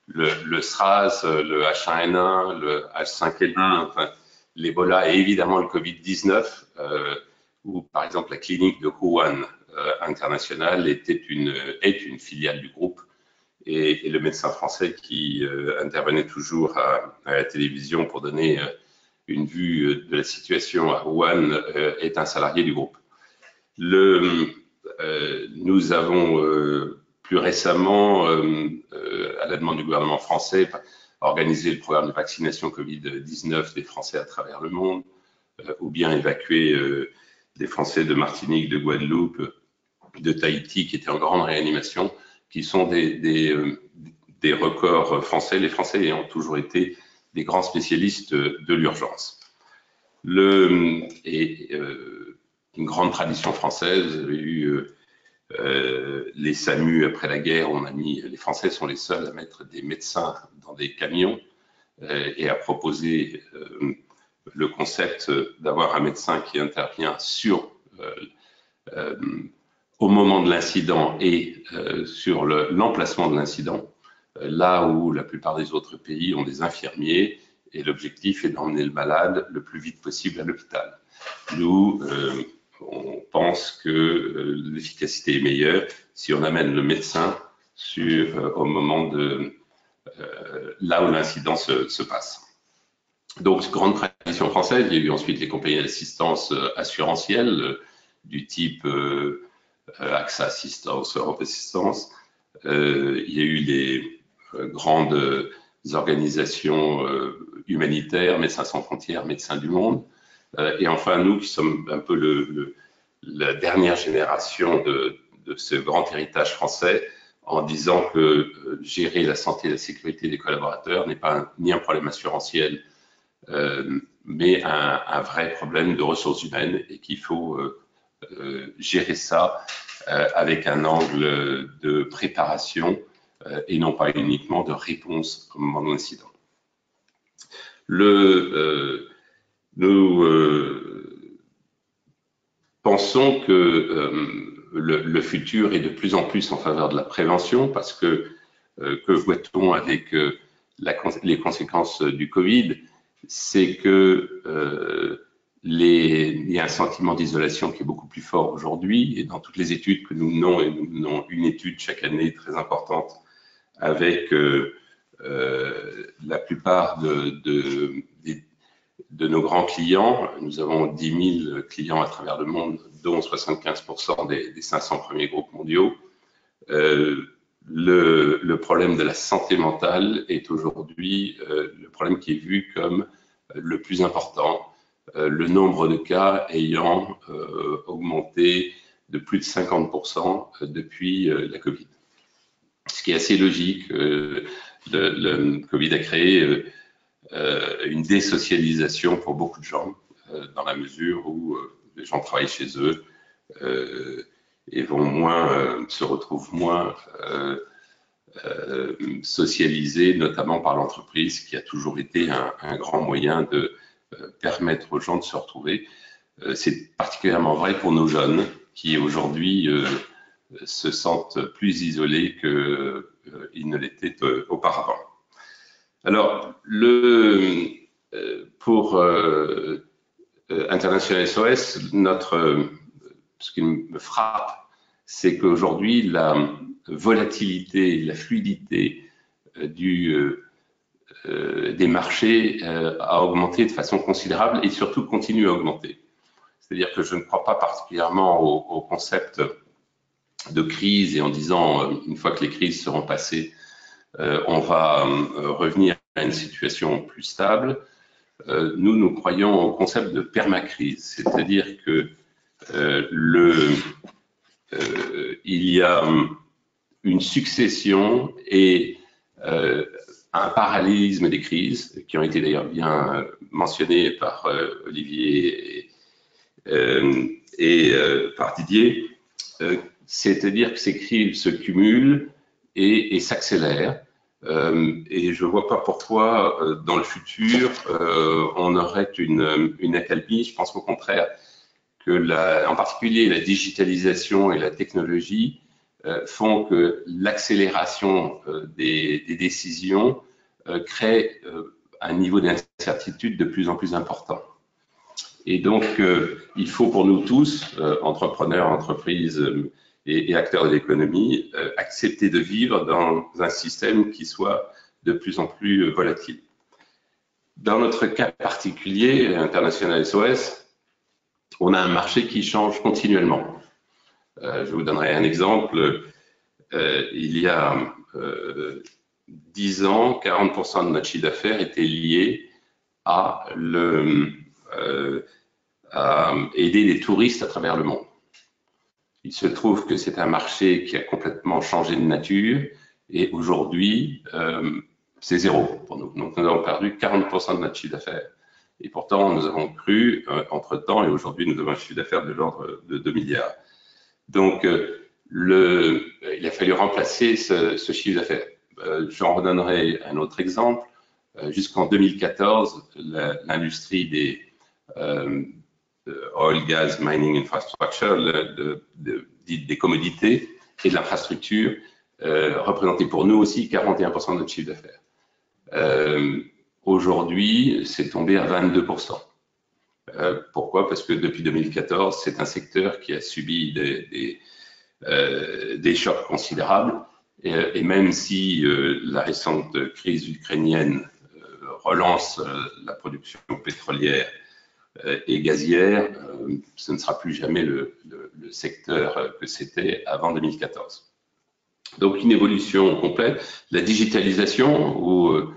le SRAS, le H1N1, le H5N1, enfin, l'Ebola et évidemment le Covid-19, où par exemple la clinique de Wuhan internationale est une filiale du groupe, et le médecin français qui intervenait toujours à la télévision pour donner une vue de la situation à Wuhan est un salarié du groupe. Nous avons plus récemment, à la demande du gouvernement français, organisé le programme de vaccination Covid-19 des Français à travers le monde, ou bien évacué des Français de Martinique, de Guadeloupe, de Tahiti qui étaient en grande réanimation, qui sont des records français, les Français ayant toujours été des grands spécialistes de l'urgence. Une grande tradition française, vous avez eu les SAMU après la guerre, les Français sont les seuls à mettre des médecins dans des camions et à proposer le concept d'avoir un médecin qui intervient au moment de l'incident et sur l'emplacement de l'incident, là où la plupart des autres pays ont des infirmiers, et l'objectif est d'emmener le malade le plus vite possible à l'hôpital. Nous, on pense que l'efficacité est meilleure si on amène le médecin au moment là où l'incident se passe. Donc, grande tradition française. Il y a eu ensuite les compagnies d'assistance assurantielle du type AXA Assistance, Europe Assistance. Il y a eu les grandes organisations humanitaires, Médecins sans frontières, Médecins du monde. Et enfin, nous qui sommes un peu la dernière génération de ce grand héritage français, en disant que gérer la santé et la sécurité des collaborateurs n'est pas ni un problème assurantiel, mais un vrai problème de ressources humaines, et qu'il faut gérer ça avec un angle de préparation et non pas uniquement de réponse au moment de l'incident. Nous pensons que le futur est de plus en plus en faveur de la prévention, parce que voit-on avec les conséquences du Covid, c'est que il y a un sentiment d'isolation qui est beaucoup plus fort aujourd'hui, et dans toutes les études que nous menons, et nous menons une étude chaque année très importante avec la plupart de nos grands clients. Nous avons 10 000 clients à travers le monde, dont 75% des 500 premiers groupes mondiaux. Le problème de la santé mentale est aujourd'hui le problème qui est vu comme le plus important, le nombre de cas ayant augmenté de plus de 50% depuis la Covid. Ce qui est assez logique. Le Covid a créé une désocialisation pour beaucoup de gens, dans la mesure où les gens travaillent chez eux et vont moins, se retrouvent moins socialisés, notamment par l'entreprise, qui a toujours été un grand moyen de permettre aux gens de se retrouver. C'est particulièrement vrai pour nos jeunes qui aujourd'hui se sentent plus isolés qu'ils ne l'étaient auparavant. Alors, pour International SOS, ce qui me frappe, c'est qu'aujourd'hui, la volatilité, la fluidité des marchés a augmenté de façon considérable et surtout continue à augmenter. C'est-à-dire que je ne crois pas particulièrement au concept de crise et en disant une fois que les crises seront passées, on va revenir à une situation plus stable. Nous croyons au concept de permacrise, c'est-à-dire que il y a une succession et un parallélisme des crises qui ont été d'ailleurs bien mentionnés par Olivier et par Didier. C'est-à-dire que ces crises se cumulent et s'accélèrent. Et je ne vois pas pourquoi, dans le futur, on aurait une accalmie. Je pense qu'au contraire, que en particulier la digitalisation et la technologie font que l'accélération des décisions crée un niveau d'incertitude de plus en plus important. Et donc, il faut pour nous tous, entrepreneurs, entreprises et acteurs de l'économie, accepter de vivre dans un système qui soit de plus en plus volatile. Dans notre cas particulier, International SOS, on a un marché qui change continuellement. Je vous donnerai un exemple. Il y a 10 ans, 40% de notre chiffre d'affaires était lié à aider les touristes à travers le monde. Il se trouve que c'est un marché qui a complètement changé de nature et aujourd'hui, c'est zéro pour nous. Donc, nous avons perdu 40% de notre chiffre d'affaires. Et pourtant, nous avons cru entre-temps et aujourd'hui, nous avons un chiffre d'affaires de l'ordre de 2 milliards. Donc, il a fallu remplacer ce chiffre d'affaires. J'en redonnerai un autre exemple. Jusqu'en 2014, l'industrie des oil, gas, mining, infrastructure, des commodités et de l'infrastructure, représentait pour nous aussi 41% de notre chiffre d'affaires. Aujourd'hui, c'est tombé à 22%. Pourquoi? Parce que depuis 2014, c'est un secteur qui a subi des chocs considérables. Et même si la récente crise ukrainienne relance la production pétrolière et gazière, ce ne sera plus jamais le secteur que c'était avant 2014. Donc une évolution complète. La digitalisation, où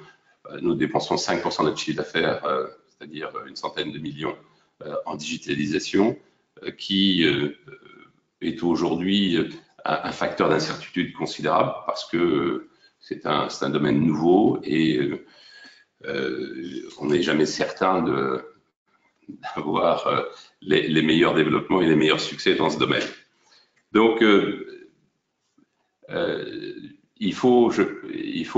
nous dépensons 5% de notre chiffre d'affaires, c'est-à-dire une centaine de millions en digitalisation, qui est aujourd'hui un facteur d'incertitude considérable parce que c'est un domaine nouveau et on n'est jamais certain d'avoir les meilleurs développements et les meilleurs succès dans ce domaine. Donc, il faut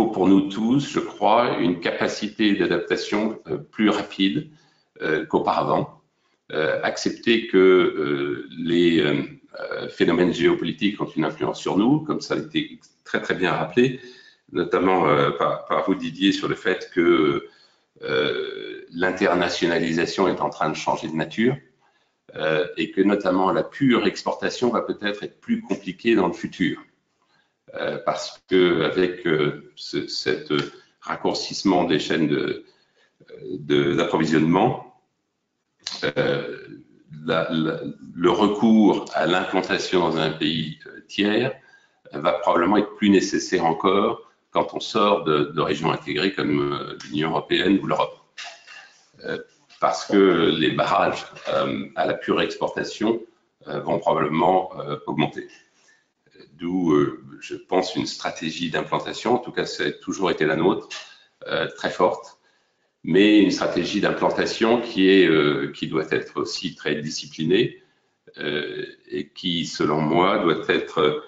pour nous tous, je crois, une capacité d'adaptation plus rapide qu'auparavant. Accepter que les phénomènes géopolitiques ont une influence sur nous, comme ça a été très très bien rappelé, notamment par vous Didier, sur le fait que l'internationalisation est en train de changer de nature et que notamment la pure exportation va peut-être être plus compliquée dans le futur. Parce qu'avec cet raccourcissement des chaînes d'approvisionnement, le recours à l'implantation dans un pays tiers va probablement être plus nécessaire encore quand on sort de régions intégrées comme l'Union européenne ou l'Europe. Parce que les barrages à la pure exportation vont probablement augmenter. D'où, je pense, une stratégie d'implantation, en tout cas, ça a toujours été la nôtre, très forte, mais une stratégie d'implantation qui doit être aussi très disciplinée et qui, selon moi, doit être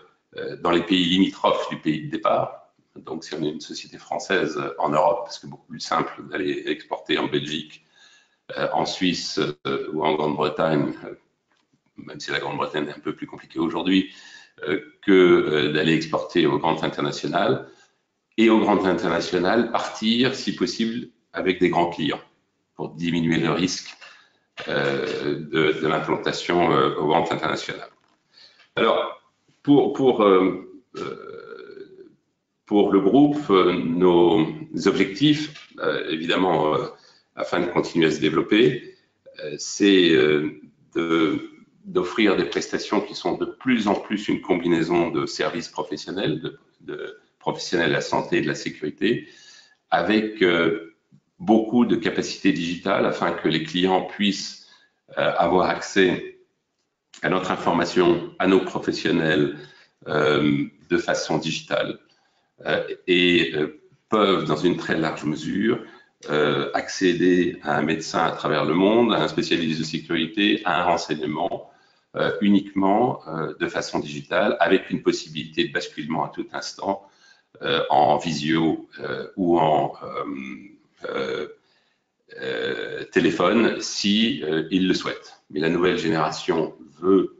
dans les pays limitrophes du pays de départ. Donc, si on est une société française en Europe, c'est beaucoup plus simple d'aller exporter en Belgique, en Suisse ou en Grande-Bretagne, même si la Grande-Bretagne est un peu plus compliquée aujourd'hui, que d'aller exporter aux grandes internationales. Et aux grandes internationales, partir, si possible, avec des grands clients pour diminuer le risque de l'implantation aux grandes internationales. Alors, pour le groupe, nos objectifs, évidemment, afin de continuer à se développer, c'est d'offrir des prestations qui sont de plus en plus une combinaison de services professionnels, de professionnels de la santé et de la sécurité, avec beaucoup de capacités digitales afin que les clients puissent avoir accès à notre information, à nos professionnels de façon digitale et peuvent, dans une très large mesure, accéder à un médecin à travers le monde, à un spécialiste de sécurité, à un renseignement uniquement de façon digitale, avec une possibilité de basculement à tout instant en visio ou en téléphone si il le souhaite. Mais la nouvelle génération veut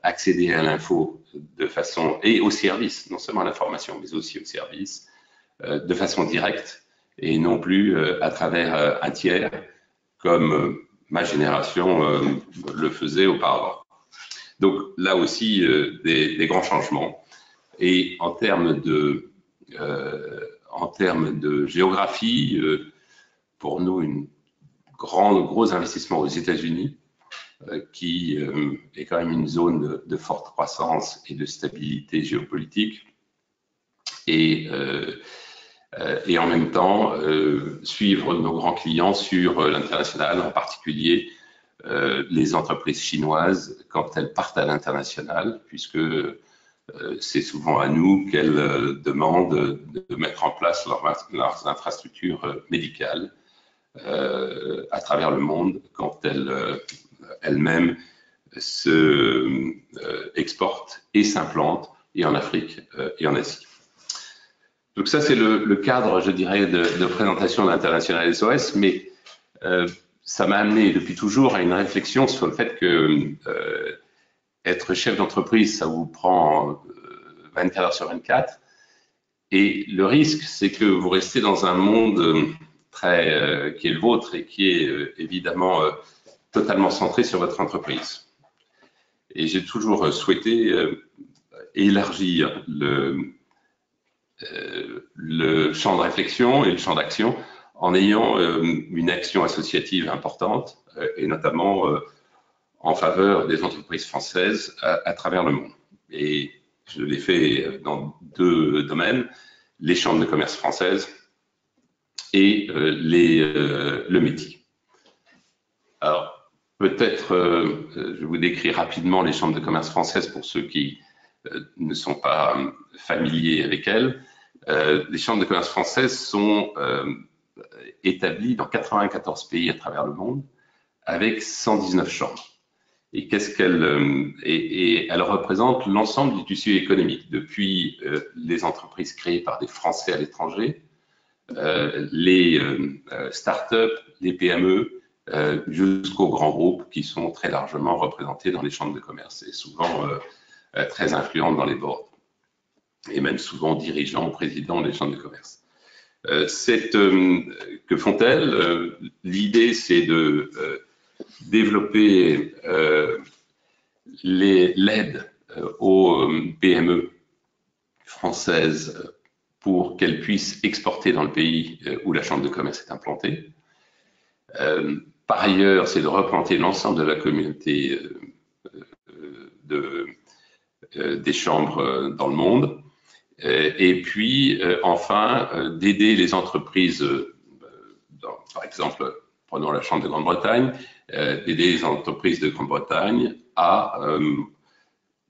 accéder à l'info de façon, et au service, non seulement à l'information, mais aussi au service, de façon directe et non plus à travers un tiers comme ma génération le faisait auparavant. Donc là aussi, des grands changements. Et en termes de géographie, pour nous, un gros investissement aux États-Unis, qui est quand même une zone de forte croissance et de stabilité géopolitique. Et en même temps, suivre nos grands clients sur l'international, en particulier les entreprises chinoises quand elles partent à l'international, puisque c'est souvent à nous qu'elles demandent de mettre en place leurs infrastructures médicales à travers le monde quand elles-mêmes se exportent et s'implantent, et en Afrique et en Asie. Donc ça, c'est le cadre, je dirais, de présentation de l'International SOS, mais ça m'a amené depuis toujours à une réflexion sur le fait que être chef d'entreprise, ça vous prend 24 heures sur 24, et le risque, c'est que vous restez dans un monde qui est le vôtre et qui est évidemment totalement centré sur votre entreprise. Et j'ai toujours souhaité élargir le champ de réflexion et le champ d'action en ayant une action associative importante et notamment en faveur des entreprises françaises à travers le monde. Et je l'ai fait dans deux domaines, les chambres de commerce françaises et le métier. Alors, peut-être, je vais vous décrire rapidement les chambres de commerce françaises pour ceux qui ne sont pas familiers avec elles. Les chambres de commerce françaises sont établies dans 94 pays à travers le monde avec 119 chambres. Et elles représentent l'ensemble du tissu économique, depuis les entreprises créées par des Français à l'étranger, les start-up, les PME, jusqu'aux grands groupes qui sont très largement représentés dans les chambres de commerce et souvent très influentes dans les boards et même souvent dirigeants ou présidents des chambres de commerce. Que font-elles? L'idée, c'est de développer l'aide aux PME françaises pour qu'elles puissent exporter dans le pays où la chambre de commerce est implantée. Par ailleurs, c'est de replanter l'ensemble de la communauté des chambres dans le monde. Et puis, enfin, d'aider les entreprises, par exemple, prenons la Chambre de Grande-Bretagne, d'aider les entreprises de Grande-Bretagne à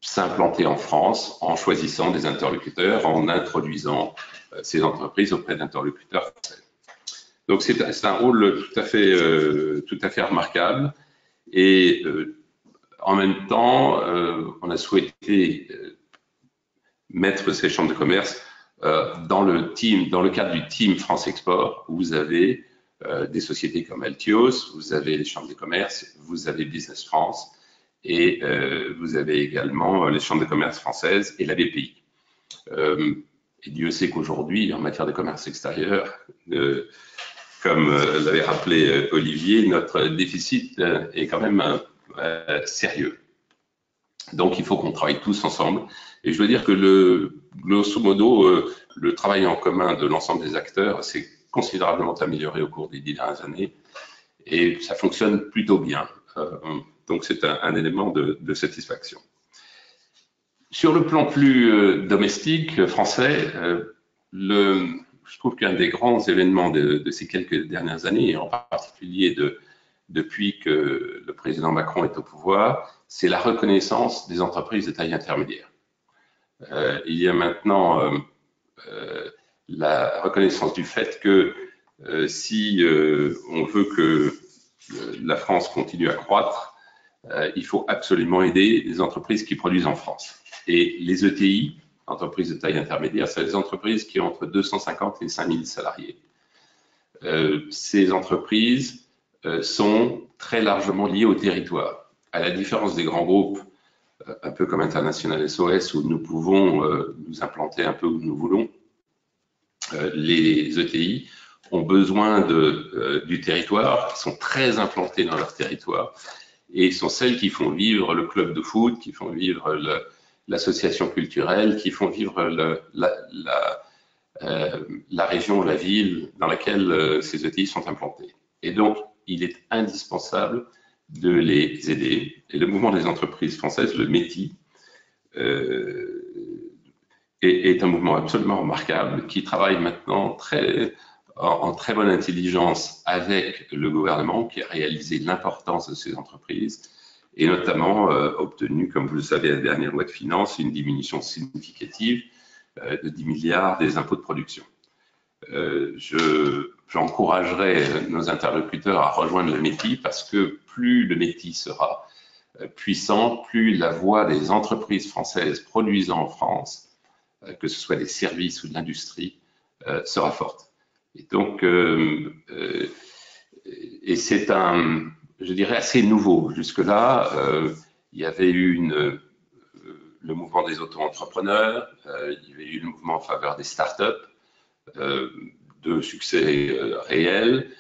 s'implanter en France en choisissant des interlocuteurs, en introduisant ces entreprises auprès d'interlocuteurs français. Donc c'est un rôle tout à fait remarquable. Et en même temps, on a souhaité mettre ces chambres de commerce dans le cadre du team France Export, où vous avez des sociétés comme Altios, vous avez les chambres de commerce, vous avez Business France, et vous avez également les chambres de commerce françaises et la BPI. Et Dieu sait qu'aujourd'hui, en matière de commerce extérieur, comme l'avait rappelé Olivier, notre déficit est quand même sérieux. Donc, il faut qu'on travaille tous ensemble. Et je veux dire que grosso modo, le travail en commun de l'ensemble des acteurs s'est considérablement amélioré au cours des 10 dernières années. Et ça fonctionne plutôt bien. Donc, c'est un élément de satisfaction. Sur le plan plus domestique, français, je trouve qu'un des grands événements de ces quelques dernières années, et en particulier depuis que le président Macron est au pouvoir, c'est la reconnaissance des entreprises de taille intermédiaire. Il y a maintenant la reconnaissance du fait que si on veut que la France continue à croître, il faut absolument aider les entreprises qui produisent en France. Et les ETI, entreprises de taille intermédiaire, c'est des entreprises qui ont entre 250 et 5000 salariés. Ces entreprises sont très largement liées au territoire. À la différence des grands groupes, un peu comme International SOS, où nous pouvons nous implanter un peu où nous voulons, les ETI ont besoin du territoire, qui sont très implantés dans leur territoire, et sont celles qui font vivre le club de foot, qui font vivre l'association culturelle, qui font vivre la région, la ville dans laquelle ces ETI sont implantés. Et donc, il est indispensable de les aider. Et le mouvement des entreprises françaises, le METI, est un mouvement absolument remarquable qui travaille maintenant en très bonne intelligence avec le gouvernement, qui a réalisé l'importance de ces entreprises et notamment obtenu, comme vous le savez, à la dernière loi de finances, une diminution significative de 10 milliards des impôts de production. J'encouragerais nos interlocuteurs à rejoindre le METI parce que plus le METI sera puissant, plus la voix des entreprises françaises produisant en France, que ce soit des services ou de l'industrie, sera forte. Et donc, et c'est je dirais, assez nouveau. Jusque-là, il y avait eu le mouvement des auto-entrepreneurs, il y avait eu le mouvement en faveur des startups, de succès réel.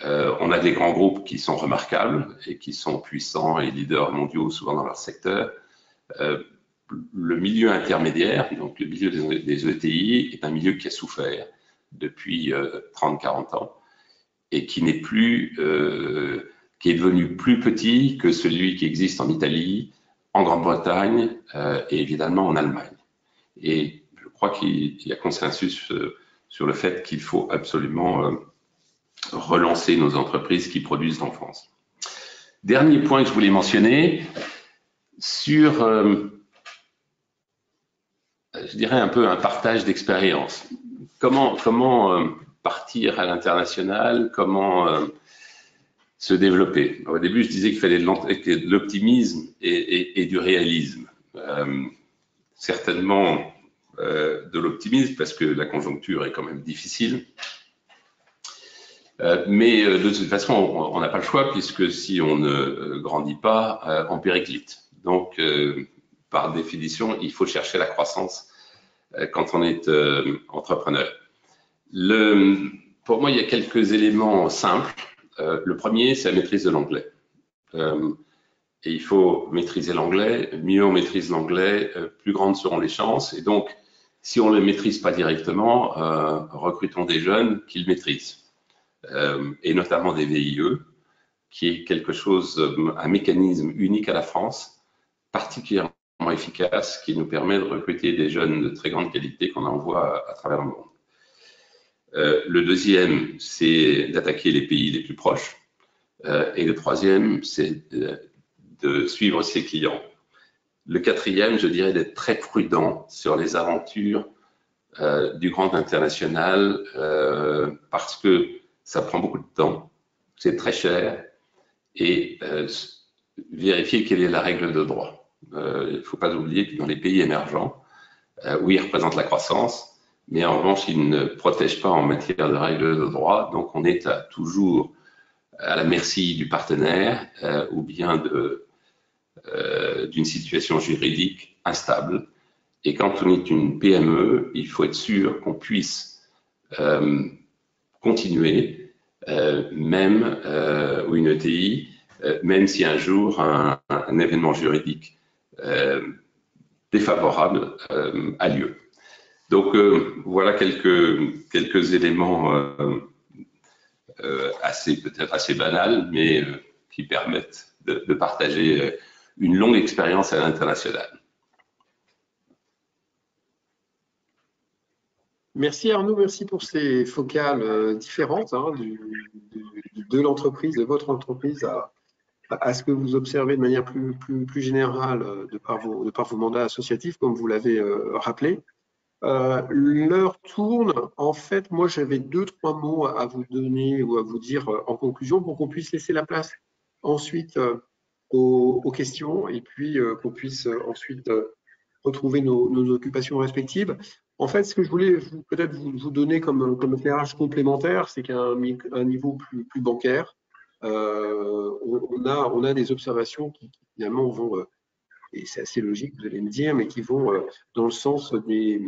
On a des grands groupes qui sont remarquables et qui sont puissants et leaders mondiaux souvent dans leur secteur. Le milieu intermédiaire, donc le milieu des ETI, est un milieu qui a souffert depuis 30-40 ans et qui n'est plus, qui est devenu plus petit que celui qui existe en Italie, en Grande-Bretagne et évidemment en Allemagne. Et je crois qu'il y a consensus sur le fait qu'il faut absolument relancer nos entreprises qui produisent en France. Dernier point que je voulais mentionner, sur, je dirais un peu un partage d'expérience. Comment partir à l'international, comment se développer. Au début, je disais qu'il fallait de l'optimisme et du réalisme. Certainement de l'optimisme parce que la conjoncture est quand même difficile. Mais de toute façon, on n'a pas le choix puisque si on ne grandit pas, on périclite. Donc, par définition, il faut chercher la croissance quand on est entrepreneur. Pour moi, il y a quelques éléments simples. Le premier, c'est la maîtrise de l'anglais. Et il faut maîtriser l'anglais. Mieux on maîtrise l'anglais, plus grandes seront les chances. Et donc, si on ne le maîtrise pas directement, recrutons des jeunes qui le maîtrisent. Et notamment des VIE, qui est quelque chose, un mécanisme unique à la France, particulièrement efficace, qui nous permet de recruter des jeunes de très grande qualité qu'on envoie à travers le monde. Le deuxième, c'est d'attaquer les pays les plus proches. Et le troisième, c'est de suivre ses clients. Le quatrième, je dirais d'être très prudent sur les aventures du grand international parce que ça prend beaucoup de temps, c'est très cher, et vérifier quelle est la règle de droit. Il ne faut pas oublier que dans les pays émergents, oui, ils représentent la croissance, mais en revanche, ils ne protègent pas en matière de règles de droit, donc on est toujours à la merci du partenaire ou bien d'une situation juridique instable. Et quand on est une PME, il faut être sûr qu'on puisse continuer, même ou une ETI, même si un jour un événement juridique défavorable a lieu. Donc voilà quelques éléments peut-être assez banals, mais qui permettent de partager une longue expérience à l'international. Merci Arnaud, merci pour ces focales différentes hein, de l'entreprise, de votre entreprise à ce que vous observez de manière plus générale de par vos mandats associatifs, comme vous l'avez rappelé. L'heure tourne. En fait, moi, j'avais 2-3 mots à vous donner ou à vous dire en conclusion pour qu'on puisse laisser la place ensuite aux questions et puis qu'on puisse ensuite retrouver nos occupations respectives. En fait, ce que je voulais peut-être vous donner comme éclairage complémentaire, c'est qu'à un niveau plus bancaire, on a des observations qui finalement vont, et c'est assez logique, vous allez me dire, mais qui vont dans le sens des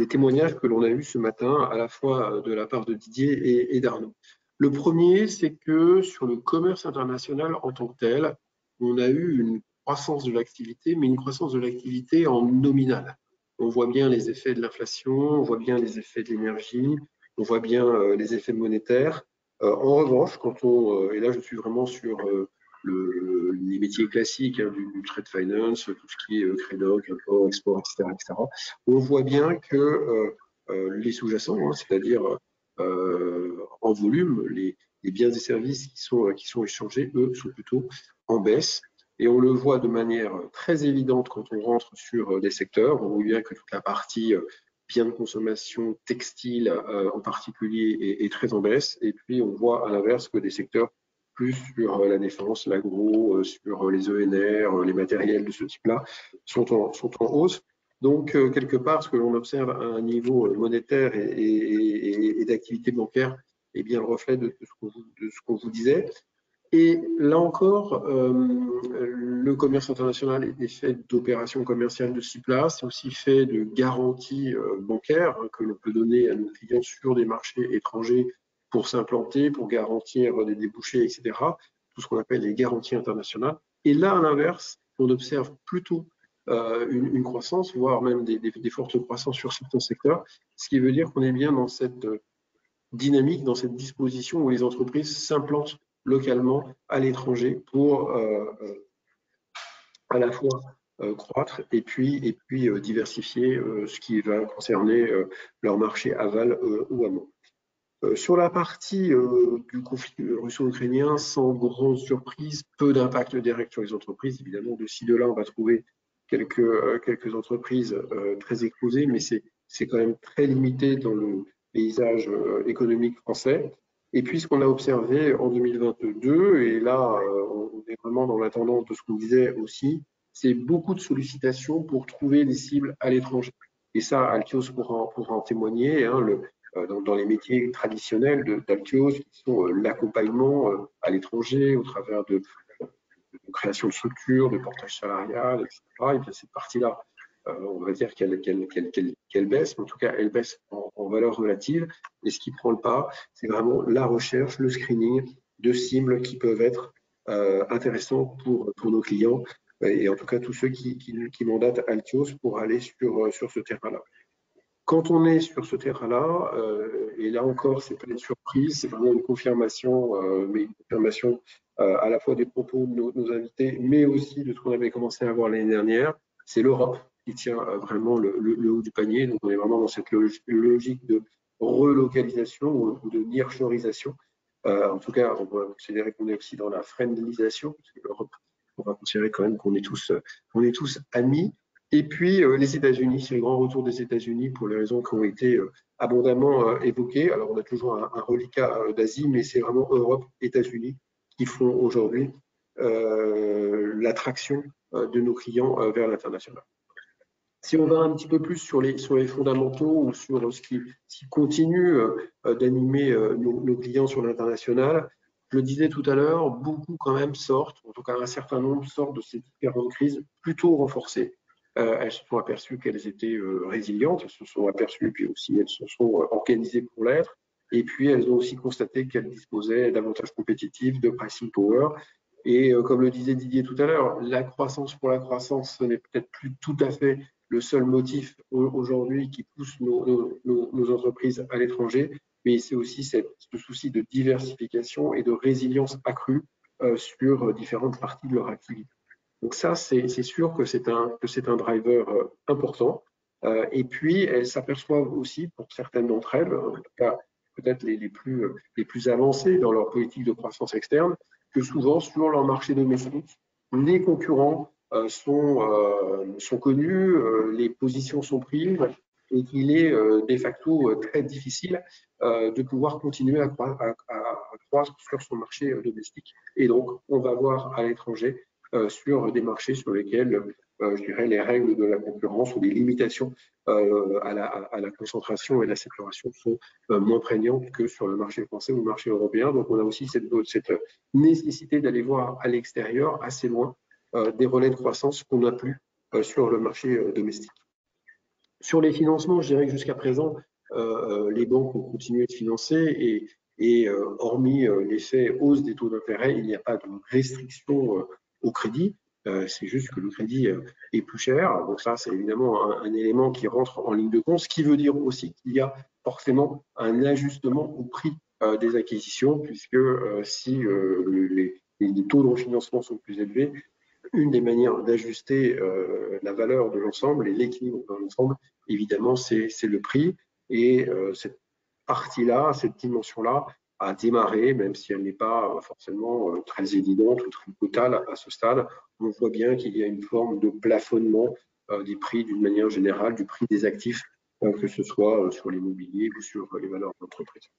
témoignages que l'on a eus ce matin, à la fois de la part de Didier et d'Arnaud. Le premier, c'est que sur le commerce international en tant que tel, on a eu une croissance de l'activité, mais une croissance de l'activité en nominal. On voit bien les effets de l'inflation, on voit bien les effets de l'énergie, on voit bien les effets monétaires. En revanche, et là je suis vraiment sur les métiers classiques hein, du trade finance, tout ce qui est crédoc, import, export, etc., on voit bien que les sous-jacents, hein, c'est-à-dire en volume, les biens et services qui sont échangés, eux, sont plutôt en baisse. Et on le voit de manière très évidente quand on rentre sur des secteurs. On voit bien que toute la partie biens de consommation textile en particulier est très en baisse. Et puis on voit à l'inverse que des secteurs plus sur la défense, l'agro, sur les ENR, les matériels de ce type-là sont en hausse. Donc, quelque part, ce que l'on observe à un niveau monétaire et d'activité bancaire est bien le reflet de ce qu'on vous disait. Et là encore, le commerce international est fait d'opérations commerciales de ce type-là. C'est aussi fait de garanties bancaires hein, que l'on peut donner à nos clients sur des marchés étrangers pour s'implanter, pour garantir des débouchés, etc. Tout ce qu'on appelle les garanties internationales. Et là, à l'inverse, on observe plutôt une croissance, voire même des fortes croissances sur certains secteurs, ce qui veut dire qu'on est bien dans cette dynamique, dans cette disposition où les entreprises s'implantent localement à l'étranger pour à la fois croître et puis diversifier ce qui va concerner leur marché aval ou amont. Sur la partie du conflit russo-ukrainien, sans grande surprise, peu d'impact direct sur les entreprises. Évidemment, de ci, de là, on va trouver quelques entreprises très exposées, mais c'est quand même très limité dans le paysage économique français. Et puis, ce qu'on a observé en 2022, et là, on est vraiment dans la tendance de ce qu'on disait aussi, c'est beaucoup de sollicitations pour trouver des cibles à l'étranger. Et ça, Altios pourra en témoigner. Hein, dans les métiers traditionnels d'Altios, qui sont l'accompagnement à l'étranger au travers de création de structures, de portage salarial, etc. Et bien cette partie-là, on va dire qu'elle baisse, mais en tout cas, elle baisse en valeur relative. Et ce qui prend le pas, c'est vraiment la recherche, le screening de cibles qui peuvent être intéressants pour nos clients, et en tout cas tous ceux qui mandatent Altios pour aller sur ce terrain-là. Quand on est sur ce terrain-là, et là encore, c'est pas une surprise, c'est vraiment une confirmation, mais une confirmation à la fois des propos de nos invités, mais aussi de ce qu'on avait commencé à voir l'année dernière, c'est l'Europe qui tient vraiment le haut du panier. Donc, on est vraiment dans cette logique de relocalisation ou de nearshorisation. En tout cas, on va considérer qu'on est aussi dans la friendlisation, parce que l'Europe, on va considérer quand même qu'on est tous amis. Et puis, les États-Unis, c'est le grand retour des États-Unis pour les raisons qui ont été abondamment évoquées. Alors, on a toujours un reliquat d'Asie, mais c'est vraiment Europe, États-Unis qui font aujourd'hui l'attraction de nos clients vers l'international. Si on va un petit peu plus sur les fondamentaux ou sur ce qui continue d'animer nos clients sur l'international, je le disais tout à l'heure, beaucoup quand même sortent, en tout cas un certain nombre sortent de ces différentes crises plutôt renforcées. Elles se sont aperçues qu'elles étaient résilientes, elles se sont aperçues puis aussi elles se sont organisées pour l'être, et puis elles ont aussi constaté qu'elles disposaient d'avantages compétitifs, de pricing power. Et comme le disait Didier tout à l'heure, la croissance pour la croissance, ce n'est peut-être plus tout à fait le seul motif aujourd'hui qui pousse nos entreprises à l'étranger, mais c'est aussi ce souci de diversification et de résilience accrue sur différentes parties de leur activité. Donc ça, c'est sûr que c'est un driver important. Et puis, elles s'aperçoivent aussi, pour certaines d'entre elles, en tout cas peut-être les plus avancées dans leur politique de croissance externe, que souvent, sur leur marché domestique, les concurrents sont connus, les positions sont prises, et qu'il est de facto très difficile de pouvoir continuer à croître sur son marché domestique. Et donc, on va voir à l'étranger sur des marchés sur lesquels, je dirais, les règles de la concurrence ou les limitations à la concentration et la saturation sont moins prégnantes que sur le marché français ou le marché européen. Donc, on a aussi cette nécessité d'aller voir à l'extérieur, assez loin, des relais de croissance qu'on n'a plus sur le marché domestique. Sur les financements, je dirais que jusqu'à présent, les banques ont continué de financer et hormis l'effet hausse des taux d'intérêt, il n'y a pas de restriction au crédit. C'est juste que le crédit est plus cher. Donc ça, c'est évidemment un élément qui rentre en ligne de compte, ce qui veut dire aussi qu'il y a forcément un ajustement au prix des acquisitions, puisque si les taux de refinancement sont plus élevés, une des manières d'ajuster la valeur de l'ensemble et l'équilibre de l'ensemble, évidemment, c'est le prix. Et cette partie-là, cette dimension-là, a démarré, même si elle n'est pas forcément très évidente ou très totale à ce stade. On voit bien qu'il y a une forme de plafonnement des prix d'une manière générale, du prix des actifs, que ce soit sur l'immobilier ou sur les valeurs d'entreprise.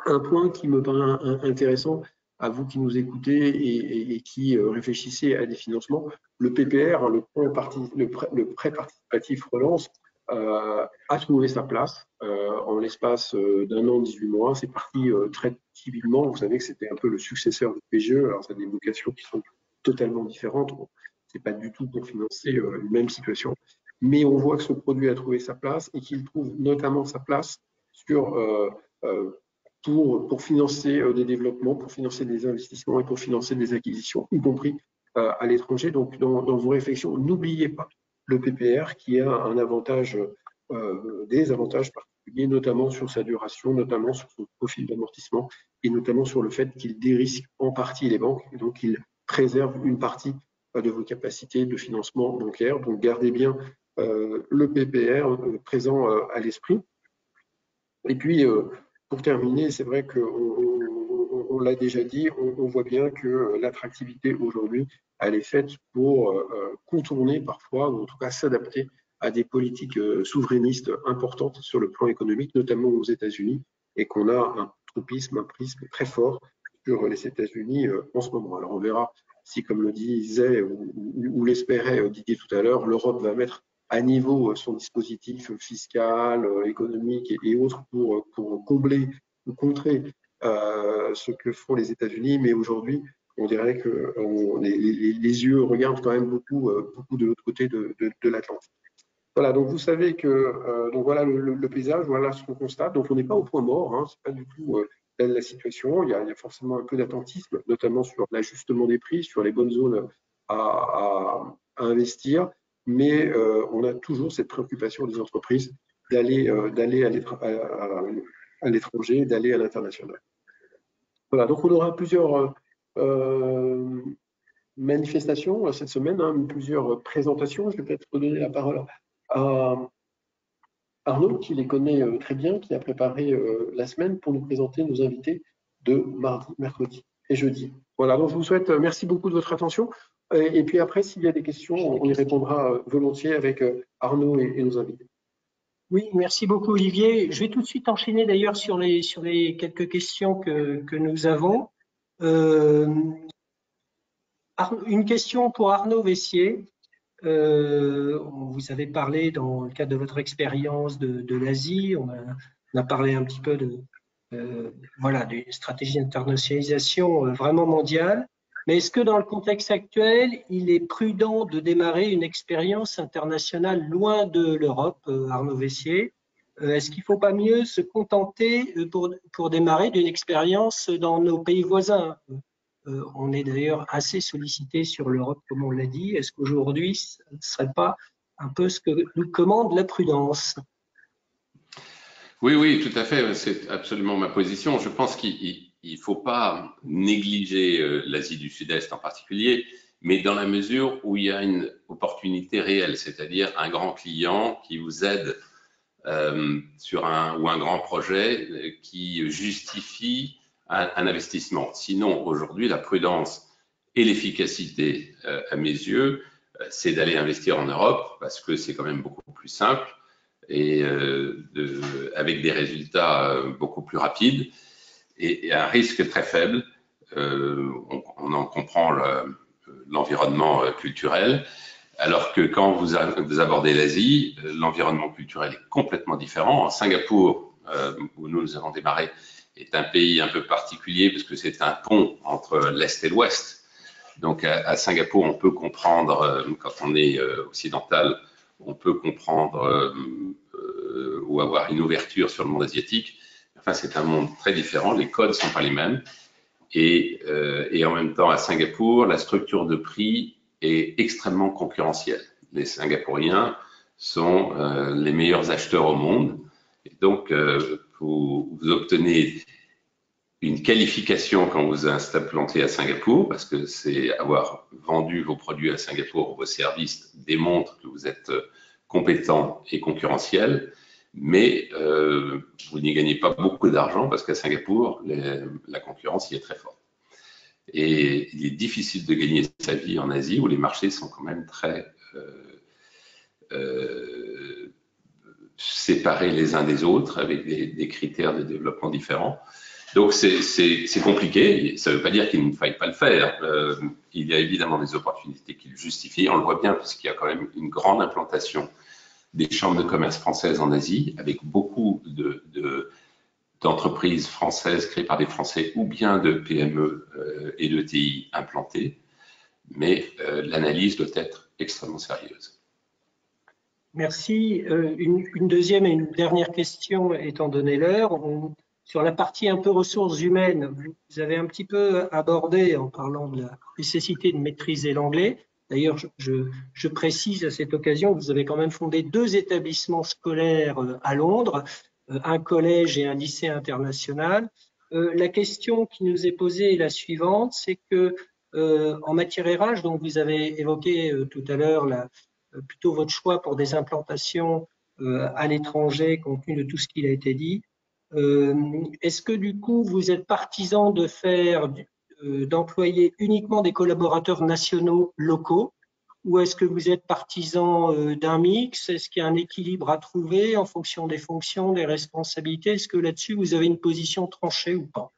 Un point qui me paraît intéressant, à vous qui nous écoutez et qui réfléchissez à des financements, le PPR, le prêt participatif relance, a trouvé sa place en l'espace d'un an, 18 mois. C'est parti très timidement. Vous savez que c'était un peu le successeur du PGE. Alors, ça a des vocations qui sont totalement différentes. Bon, c'est pas du tout pour financer une même situation. Mais on voit que ce produit a trouvé sa place et qu'il trouve notamment sa place sur pour financer des développements, pour financer des investissements et pour financer des acquisitions, y compris à l'étranger. Donc, dans vos réflexions, n'oubliez pas le PPR qui a un avantage, des avantages particuliers, notamment sur sa duration, notamment sur son profil d'amortissement et notamment sur le fait qu'il dérisque en partie les banques et donc il préserve une partie de vos capacités de financement bancaire. Donc, gardez bien le PPR présent à l'esprit. Et puis, pour terminer, c'est vrai qu'on l'a déjà dit, on voit bien que l'attractivité aujourd'hui, elle est faite pour contourner parfois, ou en tout cas s'adapter à des politiques souverainistes importantes sur le plan économique, notamment aux États-Unis, et qu'on a un prisme très fort sur les États-Unis en ce moment. Alors on verra si, comme le disait ou l'espérait Didier tout à l'heure, l'Europe va mettre à niveau son dispositif fiscal, économique et autres pour combler ou contrer ce que font les États-Unis. Mais aujourd'hui, on dirait que les yeux regardent quand même beaucoup de l'autre côté de l'Atlantique. Voilà, donc vous savez que donc voilà le paysage, voilà ce qu'on constate. Donc on n'est pas au point mort, hein, c'est pas du tout la situation. Il y a forcément un peu d'attentisme, notamment sur l'ajustement des prix, sur les bonnes zones à investir. Mais on a toujours cette préoccupation des entreprises d'aller à l'étranger, d'aller à l'international. Voilà, donc on aura plusieurs manifestations cette semaine, hein, plusieurs présentations. Je vais peut-être redonner la parole à Arnaud, qui les connaît très bien, qui a préparé la semaine pour nous présenter nos invités de mardi, mercredi et jeudi. Voilà, donc je vous souhaite merci beaucoup de votre attention. Et puis après, s'il y a des questions, on y répondra volontiers avec Arnaud et nos invités. Oui, merci beaucoup Olivier. Je vais tout de suite enchaîner d'ailleurs sur les quelques questions que nous avons. Une question pour Arnaud Vessier. Vous avez parlé dans le cadre de votre expérience de l'Asie, on a parlé un petit peu voilà, d'une stratégie d'internationalisation vraiment mondiale. Mais est-ce que dans le contexte actuel, il est prudent de démarrer une expérience internationale loin de l'Europe, Arnaud Vessier? Est-ce qu'il ne faut pas mieux se contenter pour démarrer d'une expérience dans nos pays voisins? On est d'ailleurs assez sollicité sur l'Europe, comme on l'a dit. Est-ce qu'aujourd'hui, ce ne serait pas un peu ce que nous commande la prudence? Oui, oui, tout à fait. C'est absolument ma position. Je pense qu'il ne faut pas négliger l'Asie du Sud-Est en particulier, mais dans la mesure où il y a une opportunité réelle, c'est-à-dire un grand client qui vous aide sur un grand projet qui justifie un investissement. Sinon, aujourd'hui, la prudence et l'efficacité, à mes yeux, c'est d'aller investir en Europe parce que c'est quand même beaucoup plus simple et avec des résultats beaucoup plus rapides et un risque très faible. On en comprend l'environnement culturel. Alors que quand vous abordez l'Asie, l'environnement culturel est complètement différent. Singapour, où nous avons démarré, est un pays un peu particulier parce que c'est un pont entre l'Est et l'Ouest. Donc à Singapour, on peut comprendre, quand on est occidental, on peut comprendre ou avoir une ouverture sur le monde asiatique. Enfin, c'est un monde très différent, les codes ne sont pas les mêmes. Et en même temps, à Singapour, la structure de prix est extrêmement concurrentielle. Les Singapouriens sont les meilleurs acheteurs au monde. Et donc, vous obtenez une qualification quand vous êtes implanté à Singapour, parce que c'est avoir vendu vos produits à Singapour, vos services démontrent que vous êtes compétent et concurrentiel, mais vous n'y gagnez pas beaucoup d'argent parce qu'à Singapour, la concurrence y est très forte. Et il est difficile de gagner sa vie en Asie où les marchés sont quand même très séparés les uns des autres avec des critères de développement différents. Donc c'est compliqué. Ça ne veut pas dire qu'il ne faille pas le faire. Il y a évidemment des opportunités qui le justifient. On le voit bien puisqu'il y a quand même une grande implantation des chambres de commerce françaises en Asie avec beaucoup d'entreprises françaises créées par des Français ou bien de PME et d'ETI implantées, mais l'analyse doit être extrêmement sérieuse. Merci. Une deuxième et une dernière question étant donné l'heure. Sur la partie un peu ressources humaines, vous avez un petit peu abordé en parlant de la nécessité de maîtriser l'anglais. D'ailleurs, je précise à cette occasion que vous avez quand même fondé 2 établissements scolaires à Londres, un collège et un lycée international. La question qui nous est posée est la suivante, c'est que en matière RH, donc vous avez évoqué tout à l'heure plutôt votre choix pour des implantations à l'étranger compte tenu de tout ce qui a été dit. Est-ce que du coup vous êtes partisan d'employer uniquement des collaborateurs nationaux locaux ou est-ce que vous êtes partisan d'un mix? Est-ce qu'il y a un équilibre à trouver en fonction des fonctions, des responsabilités? Est-ce que là-dessus vous avez une position tranchée ou pas?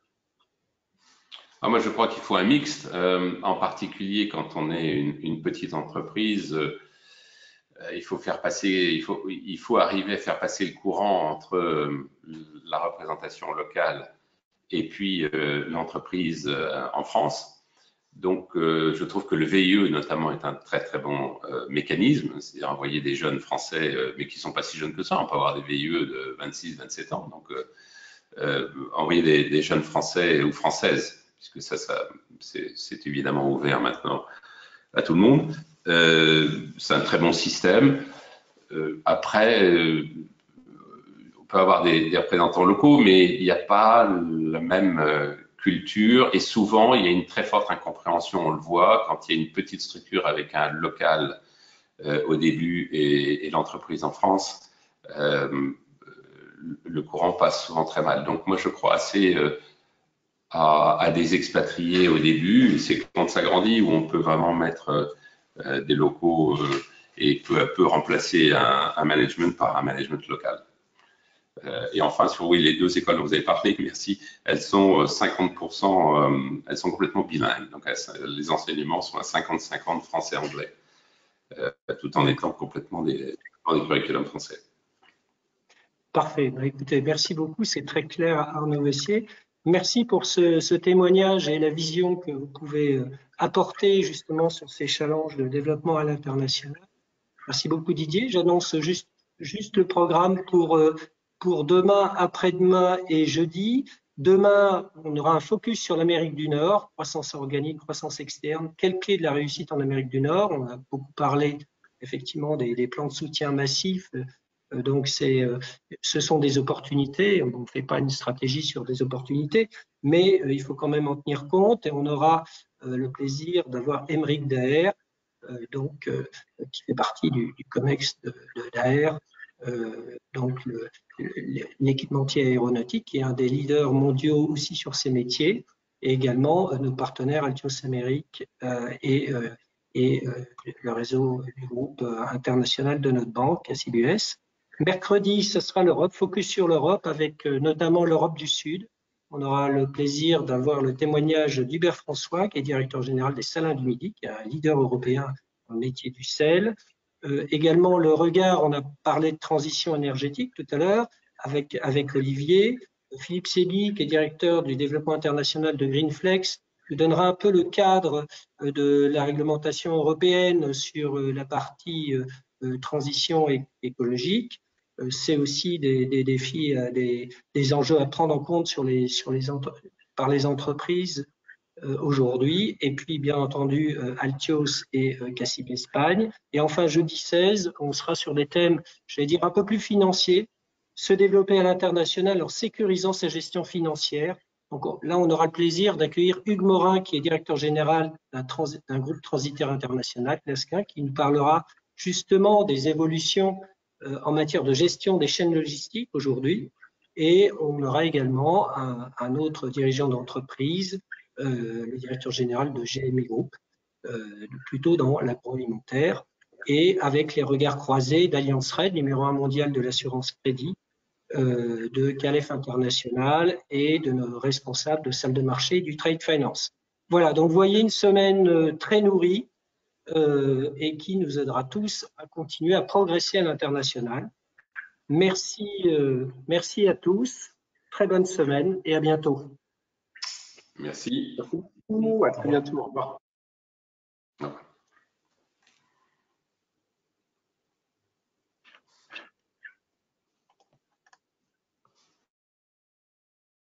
Moi, je crois qu'il faut un mixte, en particulier quand on est une petite entreprise. Il faut arriver à faire passer le courant entre la représentation locale et puis l'entreprise en France. Donc, je trouve que le VIE, notamment, est un très, très bon mécanisme, c'est-à-dire envoyer des jeunes Français, mais qui ne sont pas si jeunes que ça. On peut avoir des VIE de 26, 27 ans. Donc, envoyer des jeunes Français ou Françaises, puisque c'est évidemment ouvert maintenant à tout le monde. C'est un très bon système. Après, on peut avoir des représentants locaux, mais il n'y a pas la même culture et souvent il y a une très forte incompréhension. On le voit quand il y a une petite structure avec un local au début et l'entreprise en France, le courant passe souvent très mal. Donc moi je crois assez à des expatriés au début. C'est quand ça grandit où on peut vraiment mettre des locaux et peu à peu remplacer un management par un management local. Et enfin, sur oui, les 2 écoles dont vous avez parlé, merci, elles sont 50%, elles sont complètement bilingues. Donc, les enseignements sont à 50-50 français-anglais, tout en étant complètement des curriculums français. Parfait. Écoutez, merci beaucoup. C'est très clair, Arnaud Vessier. Merci pour ce témoignage et la vision que vous pouvez apporter justement sur ces challenges de développement à l'international. Merci beaucoup, Didier. J'annonce juste le programme pour demain, après-demain et jeudi. Demain, on aura un focus sur l'Amérique du Nord, croissance organique, croissance externe. Quelles clés de la réussite en Amérique du Nord? On a beaucoup parlé effectivement des plans de soutien massifs. Donc, ce sont des opportunités. On ne fait pas une stratégie sur des opportunités, mais il faut quand même en tenir compte. Et on aura le plaisir d'avoir Aymeric Daher, qui fait partie du COMEX de Daher, donc l'équipementier aéronautique, qui est un des leaders mondiaux aussi sur ces métiers, et également nos partenaires Altios Amérique et le réseau du groupe international de notre banque, SIBUS. Mercredi, ce sera l'Europe, focus sur l'Europe, avec notamment l'Europe du Sud. On aura le plaisir d'avoir le témoignage d'Hubert François, qui est directeur général des Salins du Midi, qui est un leader européen dans le métier du sel. Également, le regard, on a parlé de transition énergétique tout à l'heure avec Olivier. Philippe Sébi, qui est directeur du développement international de Greenflex, nous donnera un peu le cadre de la réglementation européenne sur la partie transition écologique. C'est aussi des défis, des enjeux à prendre en compte par les entreprises aujourd'hui. Et puis, bien entendu, Altios et CACIB Espagne. Et enfin, jeudi 16, on sera sur des thèmes, je vais dire, un peu plus financiers, se développer à l'international en sécurisant sa gestion financière. Donc là, on aura le plaisir d'accueillir Hugues Morin, qui est directeur général d'un groupe transitaire international, Clasquin, qui nous parlera justement des évolutions en matière de gestion des chaînes logistiques aujourd'hui. Et on aura également un autre dirigeant d'entreprise, le directeur général de GMI Group, plutôt dans l'agroalimentaire, et avec les regards croisés d'Alliance Red, numéro 1 mondial de l'assurance crédit, de Calef International et de nos responsables de salle de marché du Trade Finance. Voilà, donc vous voyez une semaine très nourrie et qui nous aidera tous à continuer à progresser à l'international. Merci à tous, très bonne semaine et à bientôt. Merci. Merci beaucoup, à très bientôt, au revoir.